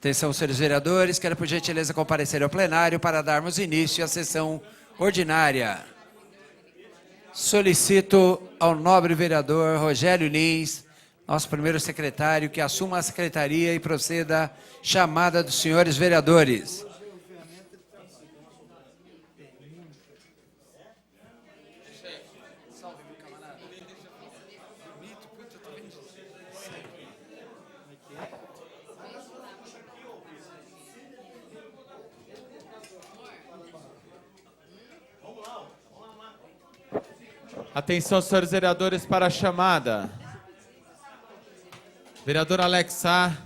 Atenção, senhores vereadores, quero por gentileza comparecer ao plenário para darmos início à sessão ordinária. Solicito ao nobre vereador Rogério Lins, nosso primeiro secretário, que assuma a secretaria e proceda à chamada dos senhores vereadores. Atenção, senhores vereadores, para a chamada. Vereador Alex Sá,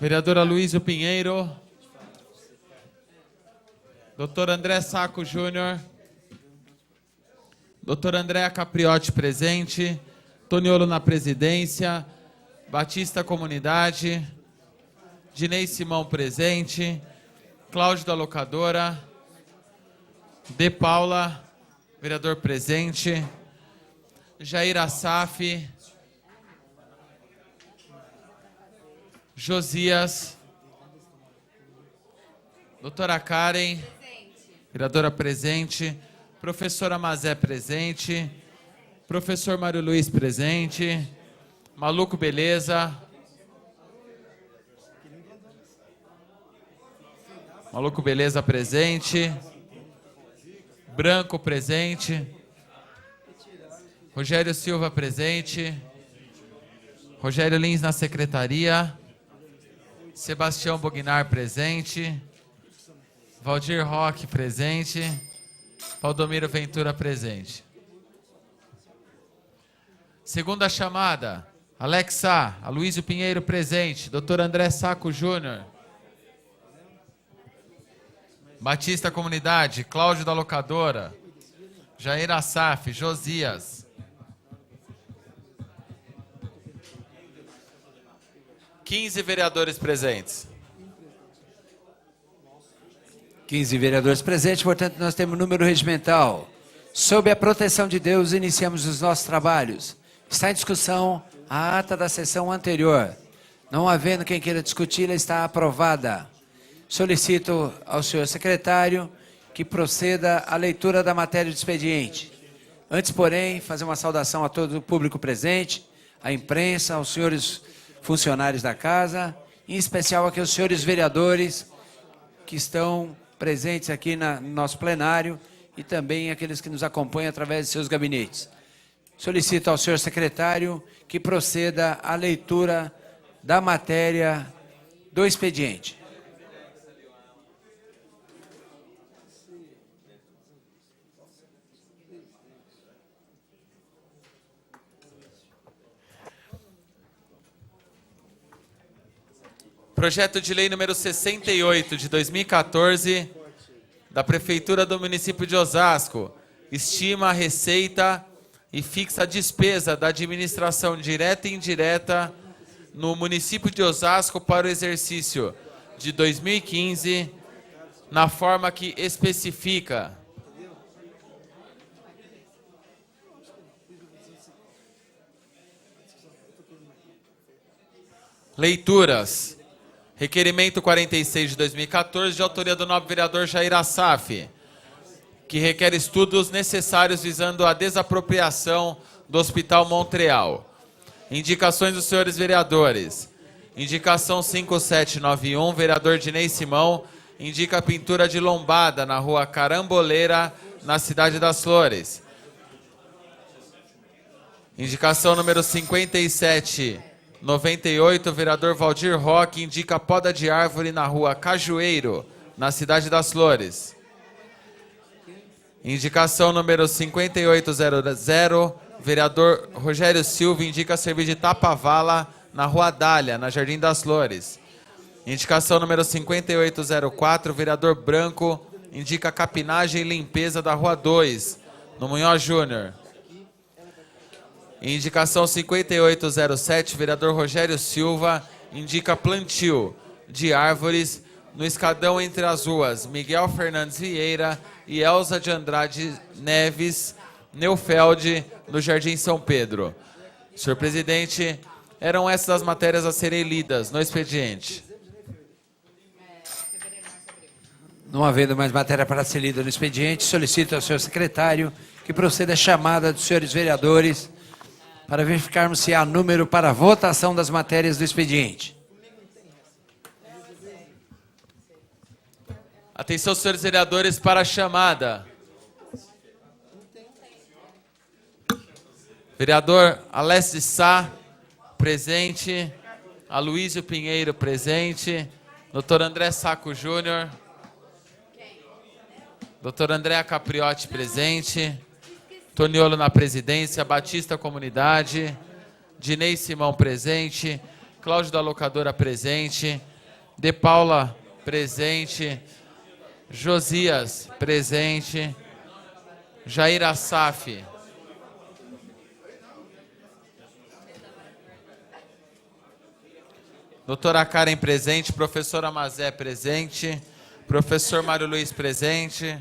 vereadora Luísio Pinheiro, doutor André Saco Júnior, doutor Andréa Capriotti presente, Toniolo na presidência, Batista Comunidade, Dinei Simão presente, Cláudio da Locadora, De Paula, vereador presente, Jair Assaf, Josias, doutora Karen, vereadora presente, professora Mazé presente, professor Mário Luiz presente, Maluco Beleza, Maluco Beleza presente, Branco presente, Rogério Silva presente, Rogério Lins na secretaria, Sebastião Bognar presente, Valdir Roque presente, Valdomiro Ventura presente. Segunda chamada, Alex Sá, Aloysio Pinheiro presente, doutor André Saco Júnior, Batista Comunidade, Cláudio da Locadora, Jair Assaf, Josias. 15 vereadores presentes. 15 vereadores presentes, portanto, nós temos número regimental. Sob a proteção de Deus, iniciamos os nossos trabalhos. Está em discussão a ata da sessão anterior. Não havendo quem queira discutir, ela está aprovada. Solicito ao senhor secretário que proceda à leitura da matéria do expediente. Antes, porém, fazer uma saudação a todo o público presente, à imprensa, aos senhores funcionários da casa, em especial aqui aos senhores vereadores que estão presentes aqui no nosso plenário e também aqueles que nos acompanham através de seus gabinetes. Solicito ao senhor secretário que proceda à leitura da matéria do expediente. Projeto de lei número 68 de 2014, da Prefeitura do município de Osasco, estima a receita e fixa a despesa da administração direta e indireta no município de Osasco para o exercício de 2015, na forma que especifica. Leituras. Requerimento 46 de 2014, de autoria do nobre vereador Jair Assaf, que requer estudos necessários visando a desapropriação do Hospital Montreal. Indicações dos senhores vereadores. Indicação 5791, vereador Dinei Simão, indica a pintura de lombada na rua Caramboleira, na cidade das Flores. Indicação número 5798, vereador Valdir Roque, indica poda de árvore na rua Cajueiro, na cidade das Flores. Indicação número 5800, vereador Rogério Silva, indica serviço de tapa-vala na rua Dália, na Jardim das Flores. Indicação número 5804, vereador Branco, indica capinagem e limpeza da rua 2, no Munhoz Júnior. Indicação 5807, vereador Rogério Silva, indica plantio de árvores no escadão entre as ruas Miguel Fernandes Vieira e Elza de Andrade Neves Neufeld, no Jardim São Pedro. Senhor presidente, eram essas as matérias a serem lidas no expediente. Não havendo mais matéria para ser lida no expediente, solicito ao senhor secretário que proceda a chamada dos senhores vereadores para verificarmos se há número para a votação das matérias do expediente. Atenção, senhores vereadores, para a chamada. Vereador Alessio Sá, presente. Aloysio Pinheiro, presente. Doutor André Saco Júnior. Doutor Andréa Capriotti, presente. Toniolo na presidência. Batista Comunidade. Dinei Simão, presente. Cláudio da Locadora, presente. De Paula, presente. Josias, presente. Jair Assaf. Doutora Karen, presente. Professora Mazé, presente. Professor Mário Luiz, presente.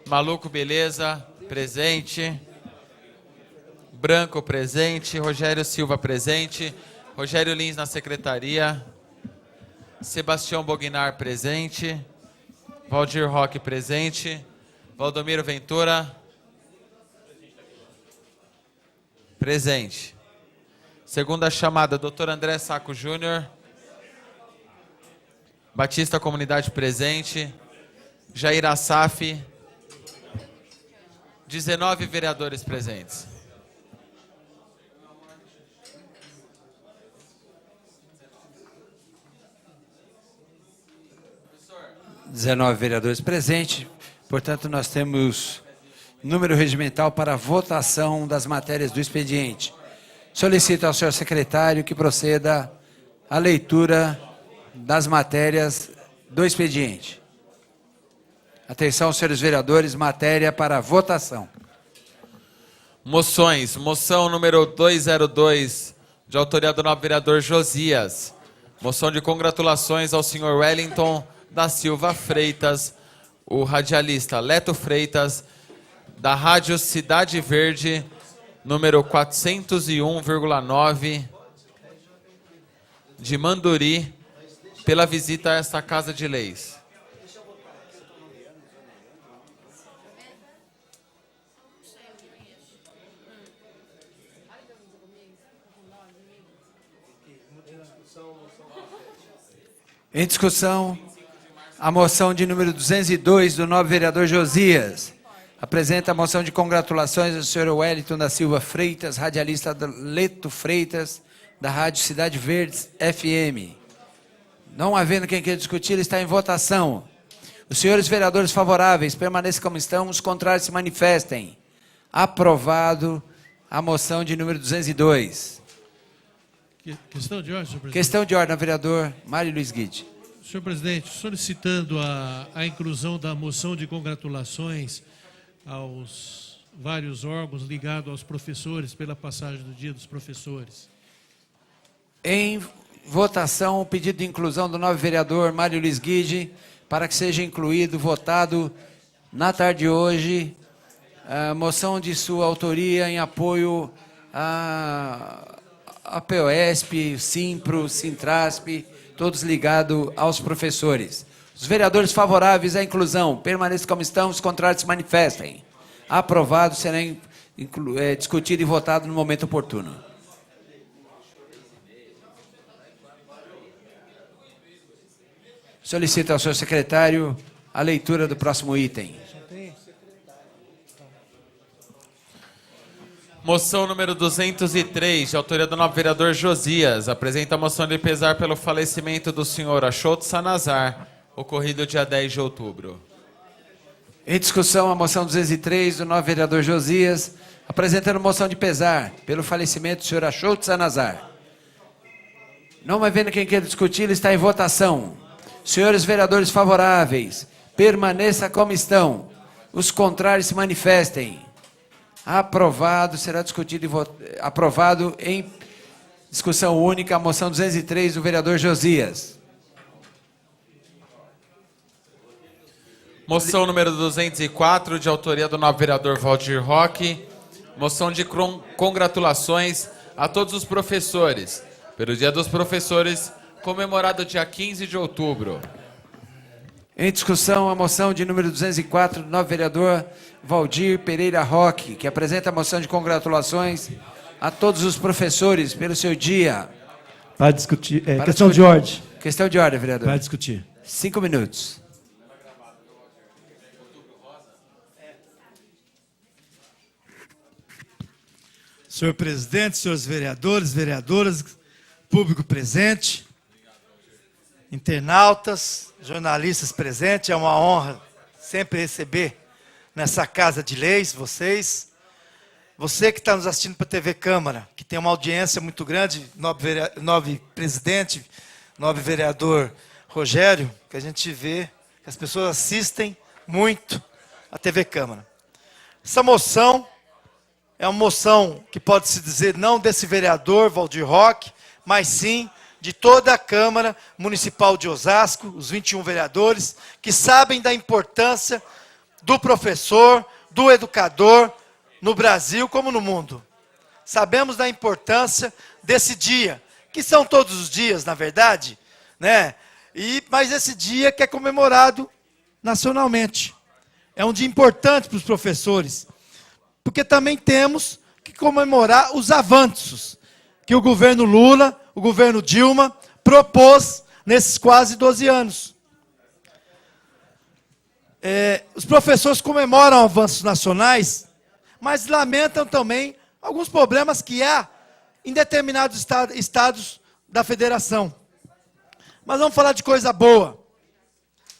Maluco, beleza, presente. Branco, presente. Rogério Silva, presente. Rogério Lins na secretaria. Sebastião Bognar, presente. Valdir Roque, presente. Valdomiro Ventura, presente. Segunda chamada, doutor André Saco Júnior. Batista Comunidade, presente. Jair Assaf. 19 vereadores presentes. Vereadores presentes, portanto, nós temos número regimental para a votação das matérias do expediente. Solicito ao senhor secretário que proceda à leitura das matérias do expediente. Atenção, senhores vereadores, matéria para votação. Moções. Moção número 202, de autoria do nobre vereador Josias. Moção de congratulações ao senhor Wellington da Silva Freitas, o radialista Leto Freitas, da Rádio Cidade Verde, número 401,9, de Manduri, pela visita a esta Casa de Leis. Em discussão, a moção de número 202 do nobre vereador Josias. Apresenta a moção de congratulações ao senhor Wellington da Silva Freitas, radialista Leto Freitas, da Rádio Cidade Verde FM. Não havendo quem queira discutir, ele está em votação. Os senhores vereadores favoráveis permaneçam como estão, os contrários se manifestem. Aprovado a moção de número 202. Questão de ordem, senhor presidente. Questão de ordem, vereador Mário Luiz Guide. Senhor presidente, solicitando a inclusão da moção de congratulações aos vários órgãos ligados aos professores pela passagem do Dia dos Professores. Em votação, o pedido de inclusão do nobre vereador Mário Luiz Guide, para que seja incluído, votado na tarde de hoje, a moção de sua autoria em apoio a POSP, Simpro, Sintrasp, todos ligados aos professores. Os vereadores favoráveis à inclusão, permaneçam como estão, os contrários se manifestem. Aprovado, será discutido e votado no momento oportuno. Solicito ao senhor secretário a leitura do próximo item. Moção número 203, de autoria do nobre vereador Josias. Apresenta a moção de pesar pelo falecimento do senhor Achoto Sanazar, ocorrido dia 10 de outubro. Em discussão, a moção 203 do nobre vereador Josias, apresentando moção de pesar pelo falecimento do senhor Achoto Sanazar. Não havendo quem queira discutir, ele está em votação. Senhores vereadores favoráveis, permaneça como estão. Os contrários se manifestem. Aprovado, será discutido e aprovado em discussão única a moção 203 do vereador Josias. Moção número 204, de autoria do nobre vereador Valdir Roque. Moção de congratulações a todos os professores, pelo Dia dos Professores, comemorado dia 15 de outubro. Em discussão, a moção de número 204, do nobre vereador Valdir Pereira Roque, que apresenta a moção de congratulações a todos os professores pelo seu dia. Para discutir. Para Questão discutir. de ordem. Questão de ordem, vereador. Para discutir. 5 minutos. Senhor presidente, senhores vereadores, vereadoras, público presente, internautas, jornalistas presentes, é uma honra sempre receber nessa casa de leis vocês. Você que está nos assistindo para a TV Câmara, que tem uma audiência muito grande, nobre presidente, nobre vereador Rogério, que a gente vê que as pessoas assistem muito a TV Câmara. Essa moção é uma moção que pode-se dizer não desse vereador Valdir Roque, mas sim de toda a Câmara Municipal de Osasco, os 21 vereadores, que sabem da importância do professor, do educador, no Brasil como no mundo. Sabemos da importância desse dia, que são todos os dias, na verdade, né? Mas esse dia que é comemorado nacionalmente. É um dia importante para os professores, porque também temos que comemorar os avanços que o governo Lula, o governo Dilma, propôs nesses quase 12 anos. Os professores comemoram avanços nacionais, mas lamentam também alguns problemas que há em determinados estados da federação. Mas vamos falar de coisa boa.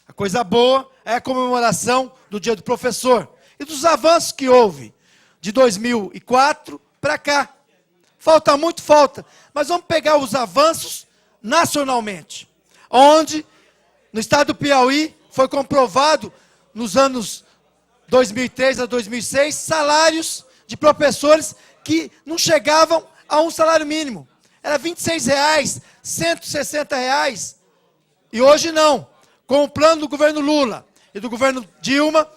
A coisa boa é a comemoração do Dia do Professor e dos avanços que houve de 2004 para cá. Falta muito, falta. Mas vamos pegar os avanços nacionalmente. Onde, no estado do Piauí, foi comprovado, nos anos 2003 a 2006, salários de professores que não chegavam a um salário mínimo. Era R$ 26,00, R$ 160,00. E hoje não. Com o plano do governo Lula e do governo Dilma,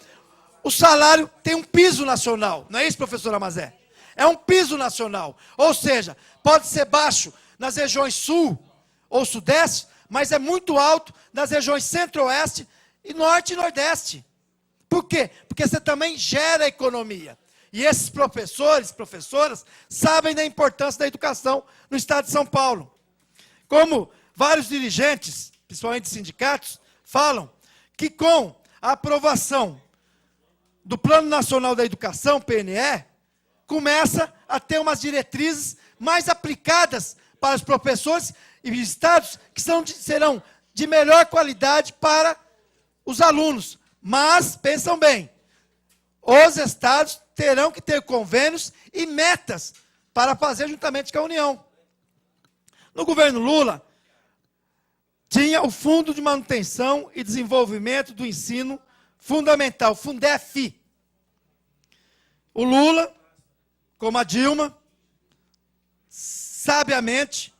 o salário tem um piso nacional. Não é isso, professor Amazé? É um piso nacional. Ou seja, pode ser baixo nas regiões sul ou sudeste, mas é muito alto nas regiões centro-oeste e norte e nordeste. Por quê? Porque você também gera economia. E esses professores, professoras, sabem da importância da educação no estado de São Paulo. Como vários dirigentes, principalmente sindicatos, falam que com a aprovação do Plano Nacional da Educação, PNE, começa a ter umas diretrizes mais aplicadas para os professores e estados que serão de melhor qualidade para os alunos. Mas, pensam bem, os estados terão que ter convênios e metas para fazer juntamente com a União. No governo Lula, tinha o Fundo de Manutenção e Desenvolvimento do Ensino Fundamental, Fundef. O Lula, como a Dilma, sabiamente,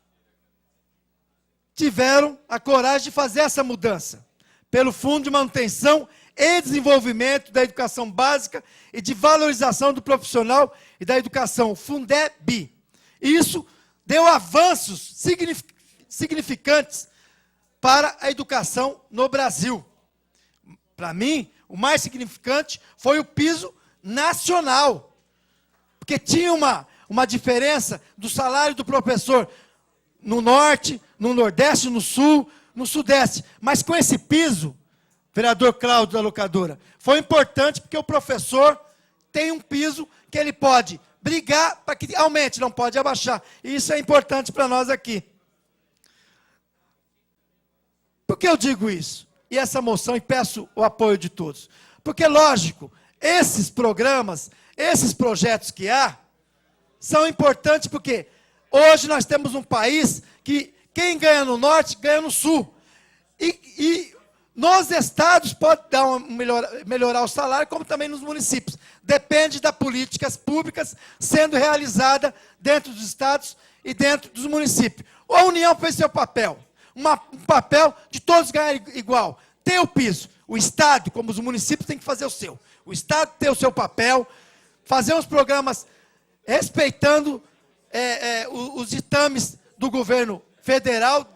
tiveram a coragem de fazer essa mudança, pelo Fundo de Manutenção e Desenvolvimento da Educação Básica e de Valorização do Profissional e da Educação, Fundeb. Isso deu avanços significantes para a educação no Brasil. Para mim, o mais significante foi o piso nacional, porque tinha uma diferença do salário do professor no norte, no nordeste, no sul, no sudeste. Mas com esse piso, vereador Cláudio da locadora, foi importante porque o professor tem um piso que ele pode brigar para que aumente, não pode abaixar. E isso é importante para nós aqui. Por que eu digo isso? E essa moção, e peço o apoio de todos. Porque, lógico, esses programas, esses projetos que há, são importantes porque hoje nós temos um país que quem ganha no norte, ganha no sul. E nos estados pode dar melhorar o salário, como também nos municípios. Depende das políticas públicas sendo realizada dentro dos estados e dentro dos municípios. A União fez seu papel. Um papel de todos ganharem igual. Tem o piso. O Estado, como os municípios, tem que fazer o seu. O Estado tem o seu papel, fazer os programas respeitando os ditames do governo federal,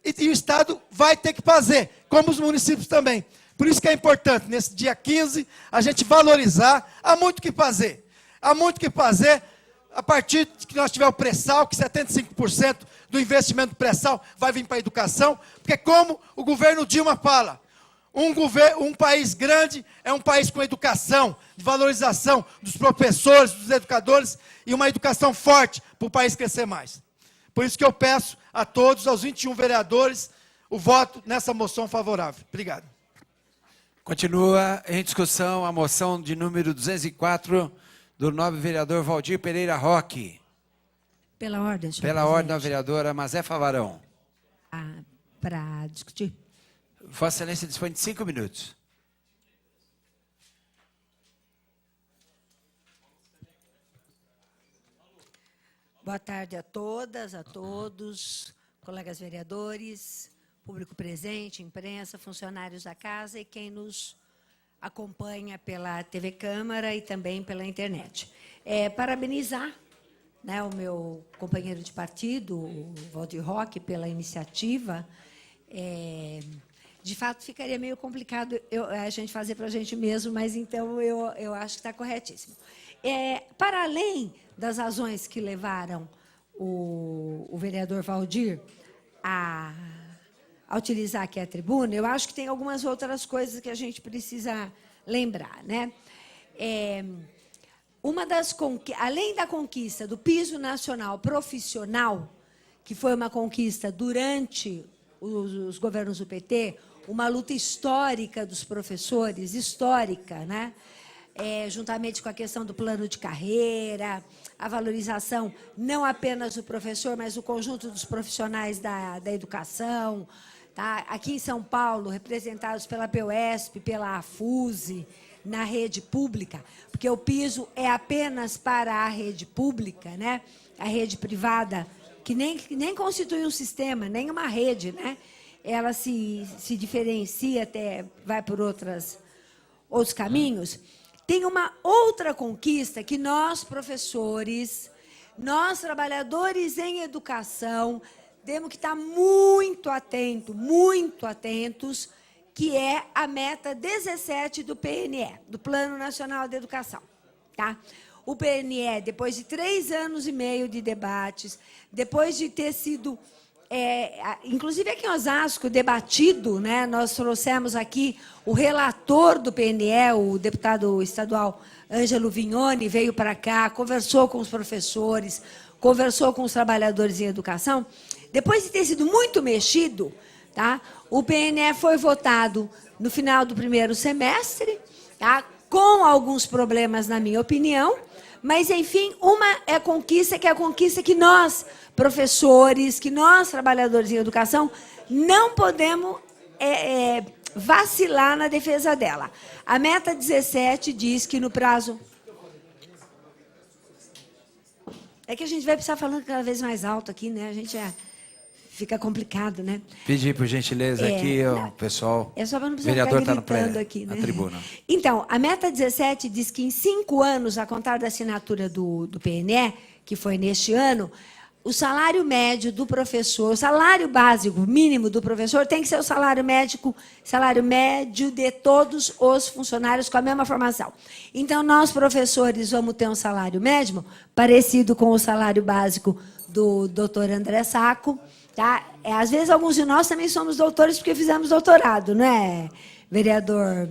e o Estado vai ter que fazer, como os municípios também. Por isso que é importante, nesse dia 15, a gente valorizar. Há muito o que fazer. Há muito o que fazer. A partir que nós tivermos o pré-sal, que 75% do investimento do pré-sal vai vir para a educação, porque como o governo Dilma fala, um país grande é um país com educação, de valorização dos professores, dos educadores, e uma educação forte para o país crescer mais. Por isso que eu peço a todos, aos 21 vereadores, o voto nessa moção favorável. Obrigado. Continua em discussão a moção de número 204 do nobre vereador Valdir Pereira Roque. Pela ordem, senhor Pela ordem da presidente. vereadora Mazé Favarão. Para discutir. Vossa Excelência dispõe de 5 minutos. Boa tarde a todas, a todos, colegas vereadores, público presente, imprensa, funcionários da casa e quem nos acompanha pela TV Câmara e também pela internet. Parabenizar, né, o meu companheiro de partido, o Valdir Roque, pela iniciativa. De fato, ficaria meio complicado a gente fazer para a gente mesmo, mas então eu acho que está corretíssimo. Para além das razões que levaram o vereador Valdir a utilizar aqui a tribuna, eu acho que tem algumas outras coisas que a gente precisa lembrar, né? Além da conquista do piso nacional profissional, que foi uma conquista durante os governos do PT, uma luta histórica dos professores, histórica, né? Juntamente com a questão do plano de carreira, a valorização não apenas do professor, mas do conjunto dos profissionais da educação. Tá? Aqui em São Paulo, representados pela PUESP, pela AFUSE, na rede pública, porque o piso é apenas para a rede pública, né? A rede privada, que nem constitui um sistema, nem uma rede, né? Ela se diferencia, até vai por outros caminhos. Tem uma outra conquista que nós, professores, nós, trabalhadores em educação, temos que estar muito atentos, que é a meta 17 do PNE, do Plano Nacional de Educação. Tá? O PNE, depois de 3 anos e meio de debates, depois de ter sido, inclusive aqui em Osasco, debatido, né? Nós trouxemos aqui o relator do PNE, o deputado estadual Ângelo Vignoni, veio para cá, conversou com os professores, conversou com os trabalhadores em educação. Depois de ter sido muito mexido, tá? O PNE foi votado no final do primeiro semestre, tá? Com alguns problemas, na minha opinião, mas, enfim, uma conquista, que é a conquista que nós, professores, que nós, trabalhadores em educação, não podemos vacilar na defesa dela. A meta 17 diz que no prazo... É que a gente vai precisar falando cada vez mais alto aqui, né? A gente fica complicado, né? Pedir, por gentileza, aqui, o pessoal. É só para não precisar vereador ficar está gritando aqui, né? na tribuna. Então, a meta 17 diz que em 5 anos, a contar da assinatura do PNE, que foi neste ano, o salário médio do professor, o salário básico mínimo do professor tem que ser o salário médio de todos os funcionários com a mesma formação. Então, nós, professores, vamos ter um salário médio parecido com o salário básico do doutor André Sacco. Tá? Às vezes, alguns de nós também somos doutores porque fizemos doutorado, não é, vereador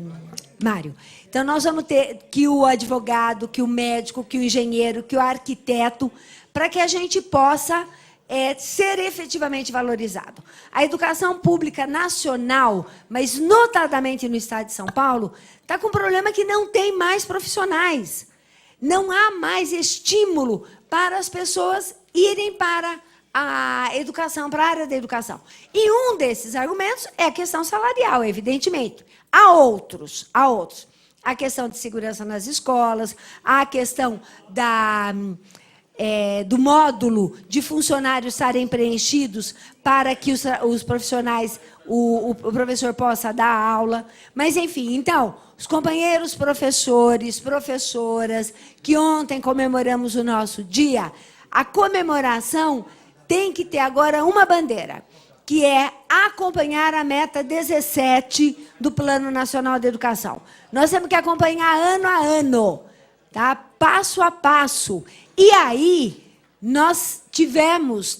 Mário? Então, nós vamos ter que o advogado, que o médico, que o engenheiro, que o arquiteto, para que a gente possa ser efetivamente valorizado. A educação pública nacional, mas notadamente no estado de São Paulo, está com um problema que não tem mais profissionais. Não há mais estímulo para as pessoas irem para a educação, para a área da educação. E um desses argumentos é a questão salarial, evidentemente. Há outros. A questão de segurança nas escolas, a questão do módulo de funcionários estarem preenchidos para que os profissionais, o professor possa dar aula. Mas, enfim, então, os companheiros professores, professoras, que ontem comemoramos o nosso dia, a comemoração tem que ter agora uma bandeira, que é acompanhar a meta 17 do Plano Nacional de Educação. Nós temos que acompanhar ano a ano, tá? Passo a passo. E aí, nós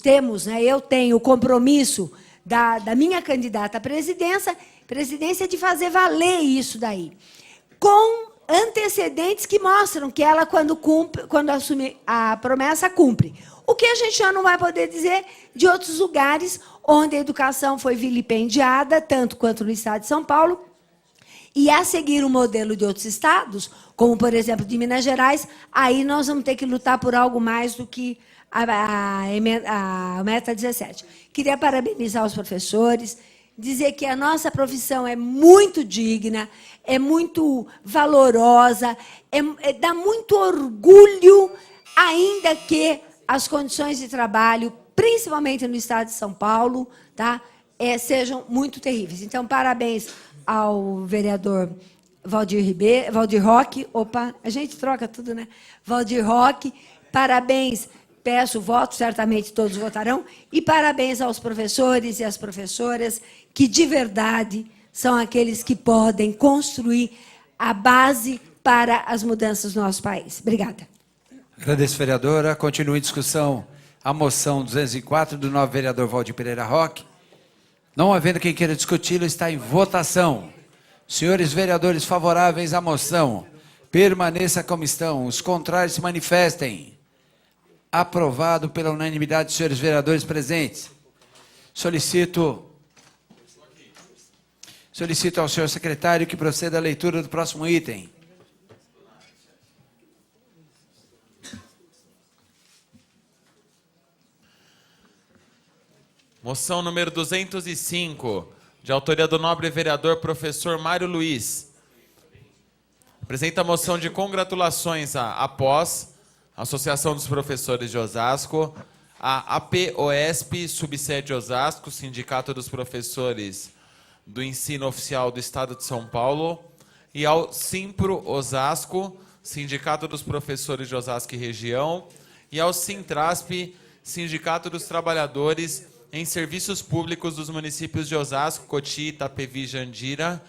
temos, né, eu tenho o compromisso da minha candidata à presidência de fazer valer isso daí, com antecedentes que mostram que ela, quando assume a promessa, cumpre. O que a gente já não vai poder dizer de outros lugares onde a educação foi vilipendiada, tanto quanto no estado de São Paulo, e a seguir o modelo de outros estados, como, por exemplo, de Minas Gerais, aí nós vamos ter que lutar por algo mais do que a meta 17. Queria parabenizar os professores, dizer que a nossa profissão é muito digna, é muito valorosa, dá muito orgulho, ainda que as condições de trabalho, principalmente no estado de São Paulo, tá, sejam muito terríveis. Então, parabéns ao vereador Valdir Roque. Opa, a gente troca tudo, né? Valdir Roque, parabéns, peço voto, certamente todos votarão, e parabéns aos professores e às professoras, que de verdade são aqueles que podem construir a base para as mudanças do nosso país. Obrigada. Agradeço, vereadora. Continua em discussão a moção 204 do novo vereador Valdir Pereira Roque. Não havendo quem queira discuti-lo, está em votação. Senhores vereadores favoráveis à moção, permaneça como estão. Os contrários se manifestem. Aprovado pela unanimidade dos senhores vereadores presentes. Solicito ao senhor secretário que proceda à leitura do próximo item. Moção número 205, de autoria do nobre vereador professor Mário Luiz. Apresenta a moção de congratulações à APOS, Associação dos Professores de Osasco, à APOESP, Subsede Osasco, Sindicato dos Professores do Ensino Oficial do Estado de São Paulo, e ao Simpro Osasco, Sindicato dos Professores de Osasco e Região, e ao Sintrasp, Sindicato dos Trabalhadores em Serviços Públicos dos municípios de Osasco, Coti, Itapevi e Jandira,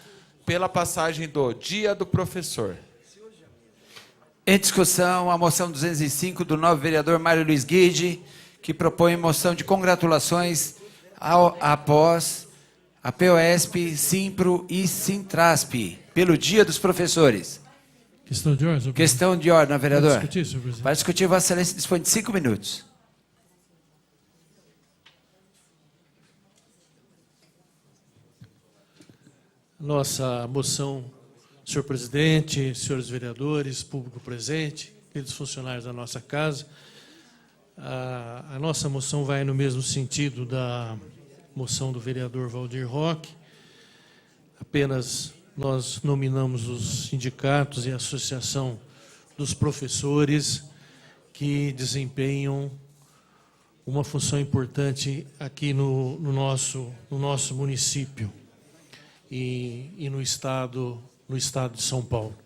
pela passagem do Dia do Professor. Em discussão, a moção 205 do novo vereador Mário Luiz Guide, que propõe moção de congratulações ao APOS, a POSP, Simpro e Sintrasp, pelo Dia dos Professores. Questão de ordem, senhor presidente. Questão de ordem, vereador. Vai discutir, senhor presidente. Para discutir, Vossa Excelência dispõe de 5 minutos. Nossa moção, senhor presidente, senhores vereadores, público presente, queridos funcionários da nossa casa, a nossa moção vai no mesmo sentido da moção do vereador Valdir Roque. Apenas nós nominamos os sindicatos e a associação dos professores que desempenham uma função importante aqui no nosso município e no estado de São Paulo.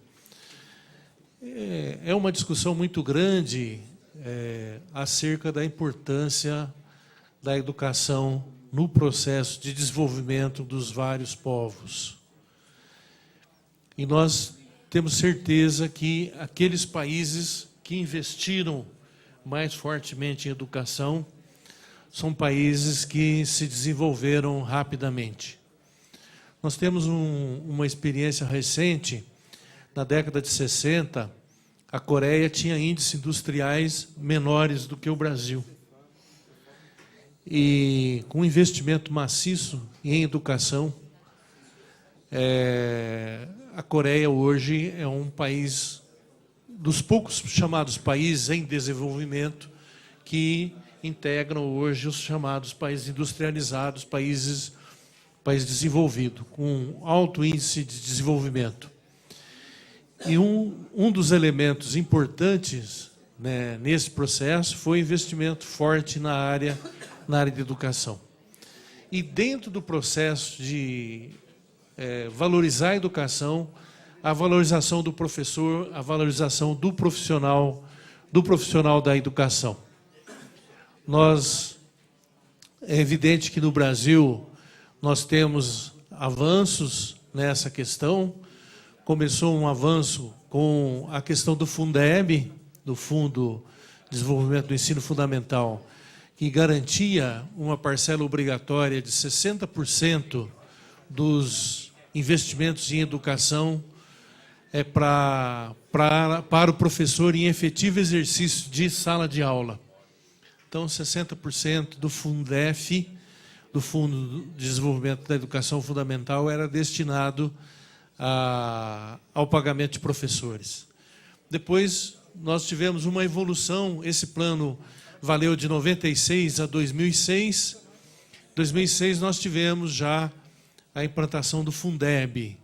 É uma discussão muito grande acerca da importância da educação no processo de desenvolvimento dos vários povos. E nós temos certeza que aqueles países que investiram mais fortemente em educação são países que se desenvolveram rapidamente. Nós temos uma experiência recente. Na década de 60, a Coreia tinha índices industriais menores do que o Brasil. E com investimento maciço em educação, a Coreia hoje é um país dos poucos chamados países em desenvolvimento que integram hoje os chamados países industrializados, país desenvolvido, com alto índice de desenvolvimento. E um dos elementos importantes né, nesse processo foi investimento forte na área de educação. E dentro do processo de valorizar a educação, a valorização do professor, a valorização do profissional da educação. É evidente que no Brasil nós temos avanços nessa questão. Começou um avanço com a questão do Fundeb, do Fundo de Desenvolvimento do Ensino Fundamental, que garantia uma parcela obrigatória de 60% dos investimentos em educação para o professor em efetivo exercício de sala de aula. Então, 60% do Fundef, do Fundo de Desenvolvimento da Educação Fundamental, era destinado ao pagamento de professores. Depois, nós tivemos uma evolução, esse plano valeu de 96 a 2006. Em 2006, nós tivemos já a implantação do Fundeb,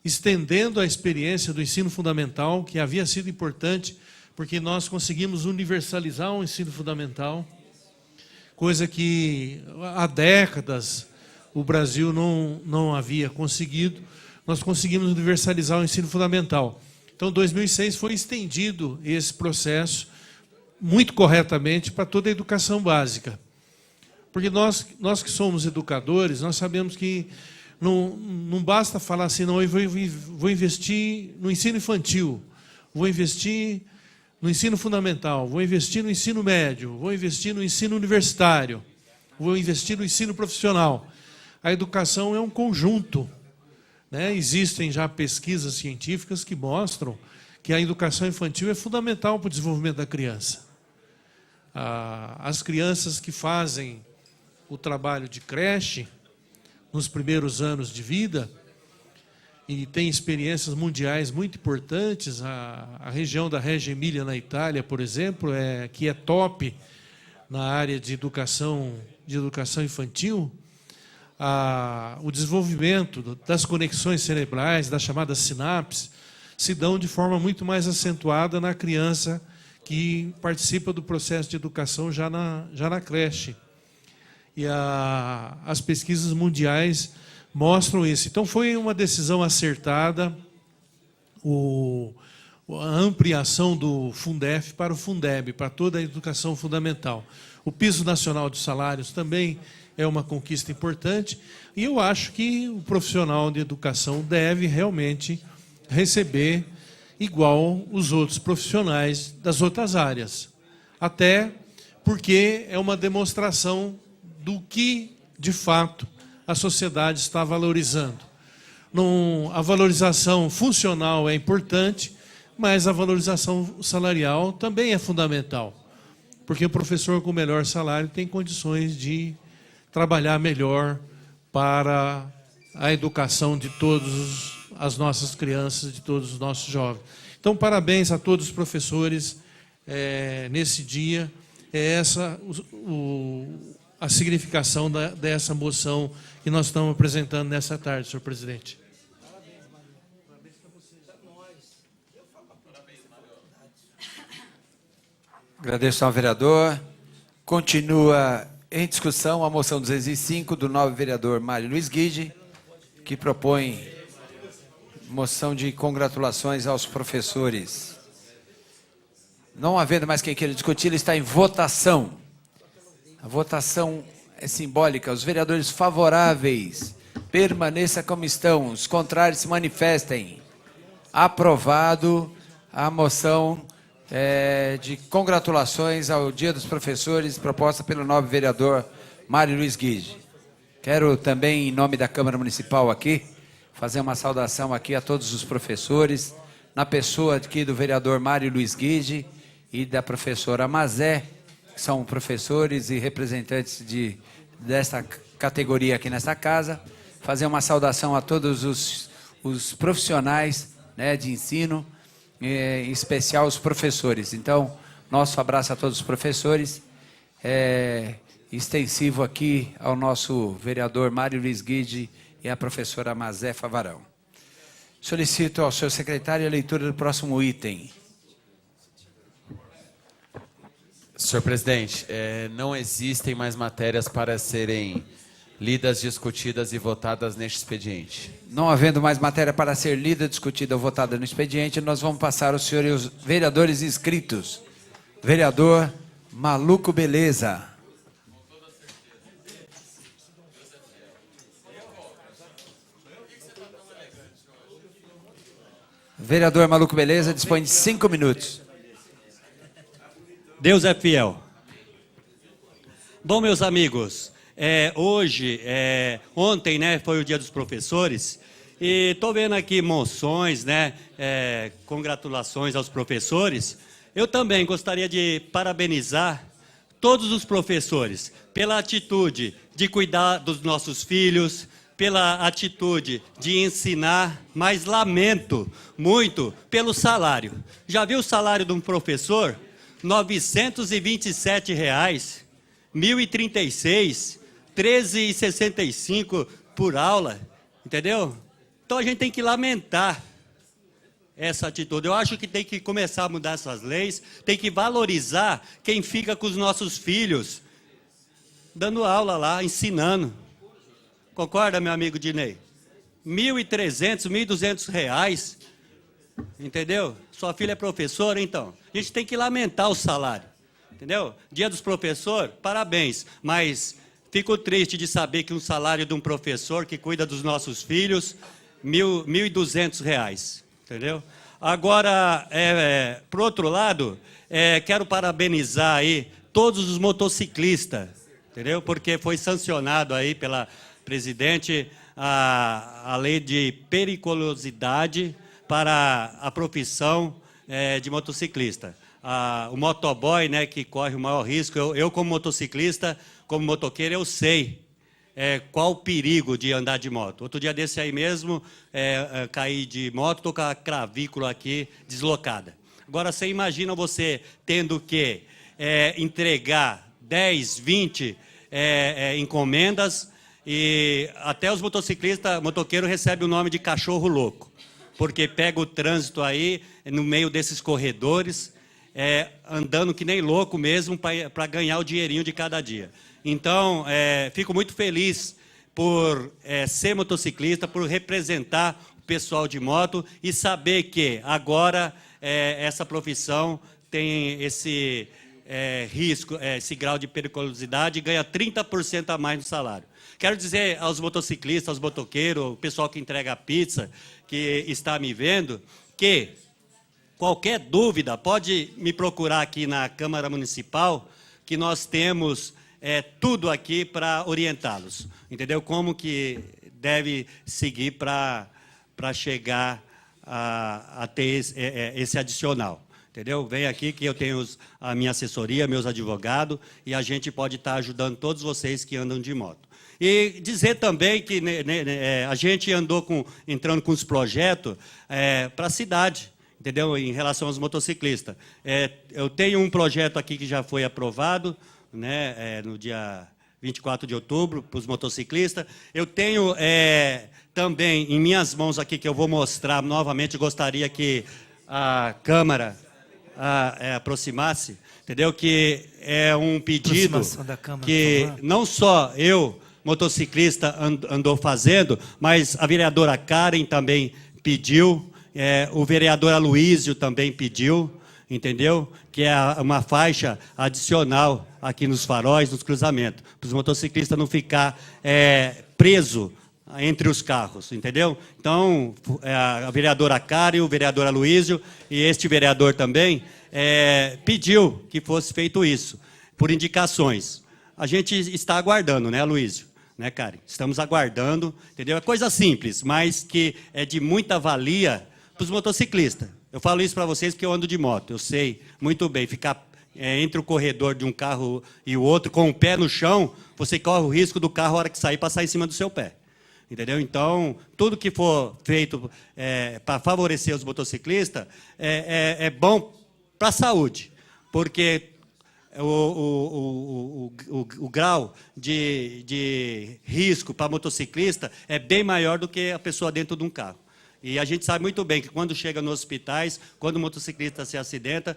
estendendo a experiência do ensino fundamental, que havia sido importante, porque nós conseguimos universalizar o ensino fundamental, coisa que há décadas o Brasil não havia conseguido. Nós conseguimos universalizar o ensino fundamental. Então, em 2006 foi estendido esse processo, muito corretamente, para toda a educação básica. Porque nós que somos educadores, nós sabemos que não basta falar assim, não, eu vou investir no ensino infantil, vou investir no ensino fundamental, vou investir no ensino médio, vou investir no ensino universitário, vou investir no ensino profissional. A educação é um conjunto, né? Existem já pesquisas científicas que mostram que a educação infantil é fundamental para o desenvolvimento da criança. As crianças que fazem o trabalho de creche nos primeiros anos de vida e têm experiências mundiais muito importantes, a região da Reggio Emília na Itália, por exemplo, que é top na área de educação infantil, o desenvolvimento das conexões cerebrais, das chamadas sinapses, se dão de forma muito mais acentuada na criança que participa do processo de educação já na creche. E as pesquisas mundiais mostram isso. Então, foi uma decisão acertada a ampliação do Fundef para o Fundeb, para toda a educação fundamental. O piso nacional de salários também é uma conquista importante, e eu acho que o profissional de educação deve realmente receber igual os outros profissionais das outras áreas. Até porque é uma demonstração do que, de fato, a sociedade está valorizando. A valorização funcional é importante, mas a valorização salarial também é fundamental, porque o professor com melhor salário tem condições de trabalhar melhor para a educação de todas as nossas crianças, de todos os nossos jovens. Então, parabéns a todos os professores nesse dia. É essa a significação dessa moção que nós estamos apresentando nessa tarde, senhor presidente. Agradeço ao vereador. Continua em discussão a moção 205 do novo vereador Mário Luiz Guide, que propõe moção de congratulações aos professores. Não havendo mais quem queira discutir, ele está em votação. A votação é simbólica. Os vereadores favoráveis permaneçam como estão. Os contrários se manifestem. Aprovado a moção de congratulações ao Dia dos Professores, proposta pelo novo vereador Mário Luiz Guide. Quero também, em nome da Câmara Municipal aqui, fazer uma saudação aqui a todos os professores, na pessoa aqui do vereador Mário Luiz Guide e da professora Mazé, que são professores e representantes dessa categoria aqui nessa casa. Fazer uma saudação a todos os profissionais, né, de ensino, em especial os professores. Então, nosso abraço a todos os professores, extensivo aqui ao nosso vereador Mário Luiz Guide e à professora Mazé Favarão. Solicito ao senhor secretário a leitura do próximo item. Senhor presidente, não existem mais matérias para serem lidas, discutidas e votadas neste expediente. Não havendo mais matéria para ser lida, discutida ou votada no expediente, nós vamos passar ao senhor e os vereadores inscritos. Vereador Maluco Beleza. Vereador Maluco Beleza dispõe de 5 minutos. Deus é fiel. Bom, meus amigos, ontem, né, foi o Dia dos Professores, e estou vendo aqui moções, né, congratulações aos professores. Eu também gostaria de parabenizar todos os professores pela atitude de cuidar dos nossos filhos, pela atitude de ensinar, mas lamento muito pelo salário. Já viu o salário de um professor? R$ 927, R$ 1.036, R$ 13,65 por aula, entendeu? Então a gente tem que lamentar essa atitude. Eu acho que tem que começar a mudar essas leis, tem que valorizar quem fica com os nossos filhos, dando aula lá, ensinando. Concorda, meu amigo Dinei? R$ 1.300, R$ 1.200, entendeu? Sua filha é professora, então. A gente tem que lamentar o salário, entendeu? Dia dos professores, parabéns. Mas fico triste de saber que um salário de um professor que cuida dos nossos filhos, R$ 1.200, entendeu? Agora, por outro lado, quero parabenizar aí todos os motociclistas, entendeu? Porque foi sancionado aí pela presidente a lei de periculosidade para a profissão de motociclista. O motoboy, né, que corre o maior risco, eu como motociclista, como motoqueiro, eu sei qual o perigo de andar de moto. Outro dia desse aí mesmo, caí de moto, estou com a clavícula aqui deslocada. Agora, você imagina você tendo que entregar 10, 20 encomendas, e até os motoqueiros recebem o nome de cachorro louco, porque pega o trânsito aí, no meio desses corredores, andando que nem louco mesmo, para ganhar o dinheirinho de cada dia. Então, fico muito feliz por ser motociclista, por representar o pessoal de moto e saber que agora essa profissão tem esse risco, esse grau de periculosidade, e ganha 30% a mais no salário. Quero dizer aos motociclistas, aos motoqueiros, o pessoal que entrega pizza, que está me vendo, que qualquer dúvida pode me procurar aqui na Câmara Municipal, que nós temos tudo aqui para orientá-los, entendeu? Como que deve seguir para chegar a ter esse adicional. Entendeu? Vem aqui que eu tenho a minha assessoria, meus advogados, e a gente pode estar ajudando todos vocês que andam de moto. E dizer também que a gente entrando com os projetos para a cidade, entendeu? Em relação aos motociclistas. Eu tenho um projeto aqui que já foi aprovado, né, no dia 24 de outubro, para os motociclistas. Eu tenho também em minhas mãos aqui, que eu vou mostrar novamente, gostaria que a Câmara aproximasse, entendeu? Que é um pedido que não só eu, motociclista, andou fazendo, mas a vereadora Karen também pediu, o vereador Aloísio também pediu, entendeu? Que é uma faixa adicional aqui nos faróis, nos cruzamentos, para os motociclistas não ficar preso entre os carros, entendeu? Então, a vereadora Karen, o vereador Aloísio e este vereador também pediu que fosse feito isso, por indicações. A gente está aguardando, né, Aloísio? Né, Karen? Estamos aguardando, entendeu? É coisa simples, mas que é de muita valia para os motociclistas. Eu falo isso para vocês porque eu ando de moto, eu sei muito bem, ficar entre o corredor de um carro e o outro, com o pé no chão, você corre o risco do carro, a hora que sair, passar em cima do seu pé. Entendeu? Então, tudo que for feito para favorecer os motociclistas é bom para a saúde, porque o grau de risco para motociclista é bem maior do que a pessoa dentro de um carro. E a gente sabe muito bem que quando chega nos hospitais, quando o motociclista se acidenta,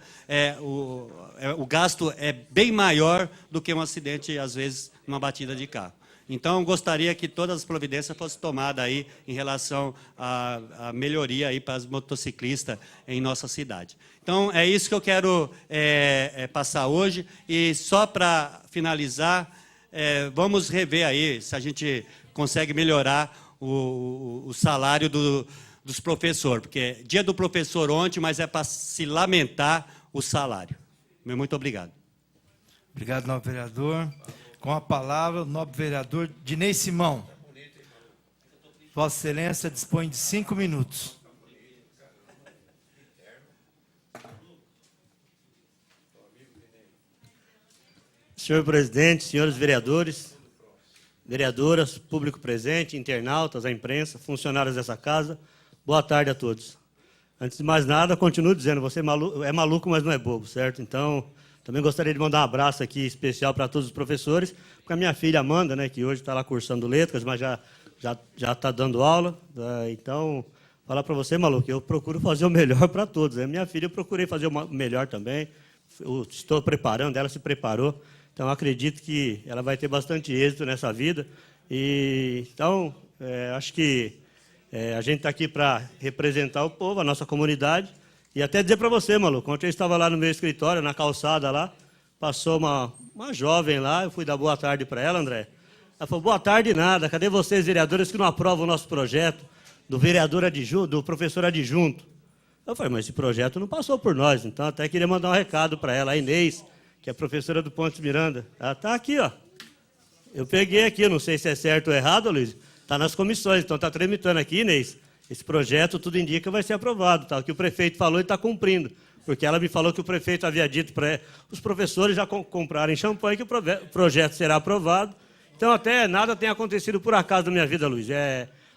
o gasto é bem maior do que um acidente, às vezes, numa batida de carro. Então, gostaria que todas as providências fossem tomadas aí em relação à melhoria aí para os motociclistas em nossa cidade. Então, é isso que eu quero passar hoje. E só para finalizar, vamos rever aí se a gente consegue melhorar o salário dos professores, porque dia do professor ontem, mas é para se lamentar o salário. Muito obrigado. Obrigado, nobre vereador. Com a palavra, o nobre vereador Dinei Simão. Vossa Excelência dispõe de 5 minutos. Senhor presidente, senhores vereadores, vereadoras, público presente, internautas, a imprensa, funcionários dessa casa, boa tarde a todos. Antes de mais nada, continuo dizendo, você é maluco, mas não é bobo, certo? Então, também gostaria de mandar um abraço aqui especial para todos os professores, porque a minha filha Amanda, né, que hoje está lá cursando letras, mas já está dando aula. Então, falar para você, maluco, eu procuro fazer o melhor para todos. A minha filha eu procurei fazer o melhor também. Eu estou preparando, ela se preparou. Então, acredito que ela vai ter bastante êxito nessa vida. Então, acho que a gente está aqui para representar o povo, a nossa comunidade. E até dizer para você, maluco, ontem eu estava lá no meu escritório, na calçada lá, passou uma jovem lá, eu fui dar boa tarde para ela, André. Ela falou, boa tarde nada, cadê vocês, vereadores, que não aprovam o nosso projeto do vereador adjunto, do professor adjunto? Eu falei, mas esse projeto não passou por nós, então até queria mandar um recado para ela, a Inês, que é professora do Pontes Miranda. Ela está aqui, ó. Eu peguei aqui, não sei se é certo ou errado, Luiz, está nas comissões, então está tramitando aqui, Inês. Esse projeto, tudo indica, vai ser aprovado. Tá? O que o prefeito falou, ele está cumprindo. Porque ela me falou que o prefeito havia dito para os professores já comprarem champanhe, que o projeto será aprovado. Então, até nada tem acontecido por acaso na minha vida, Luiz.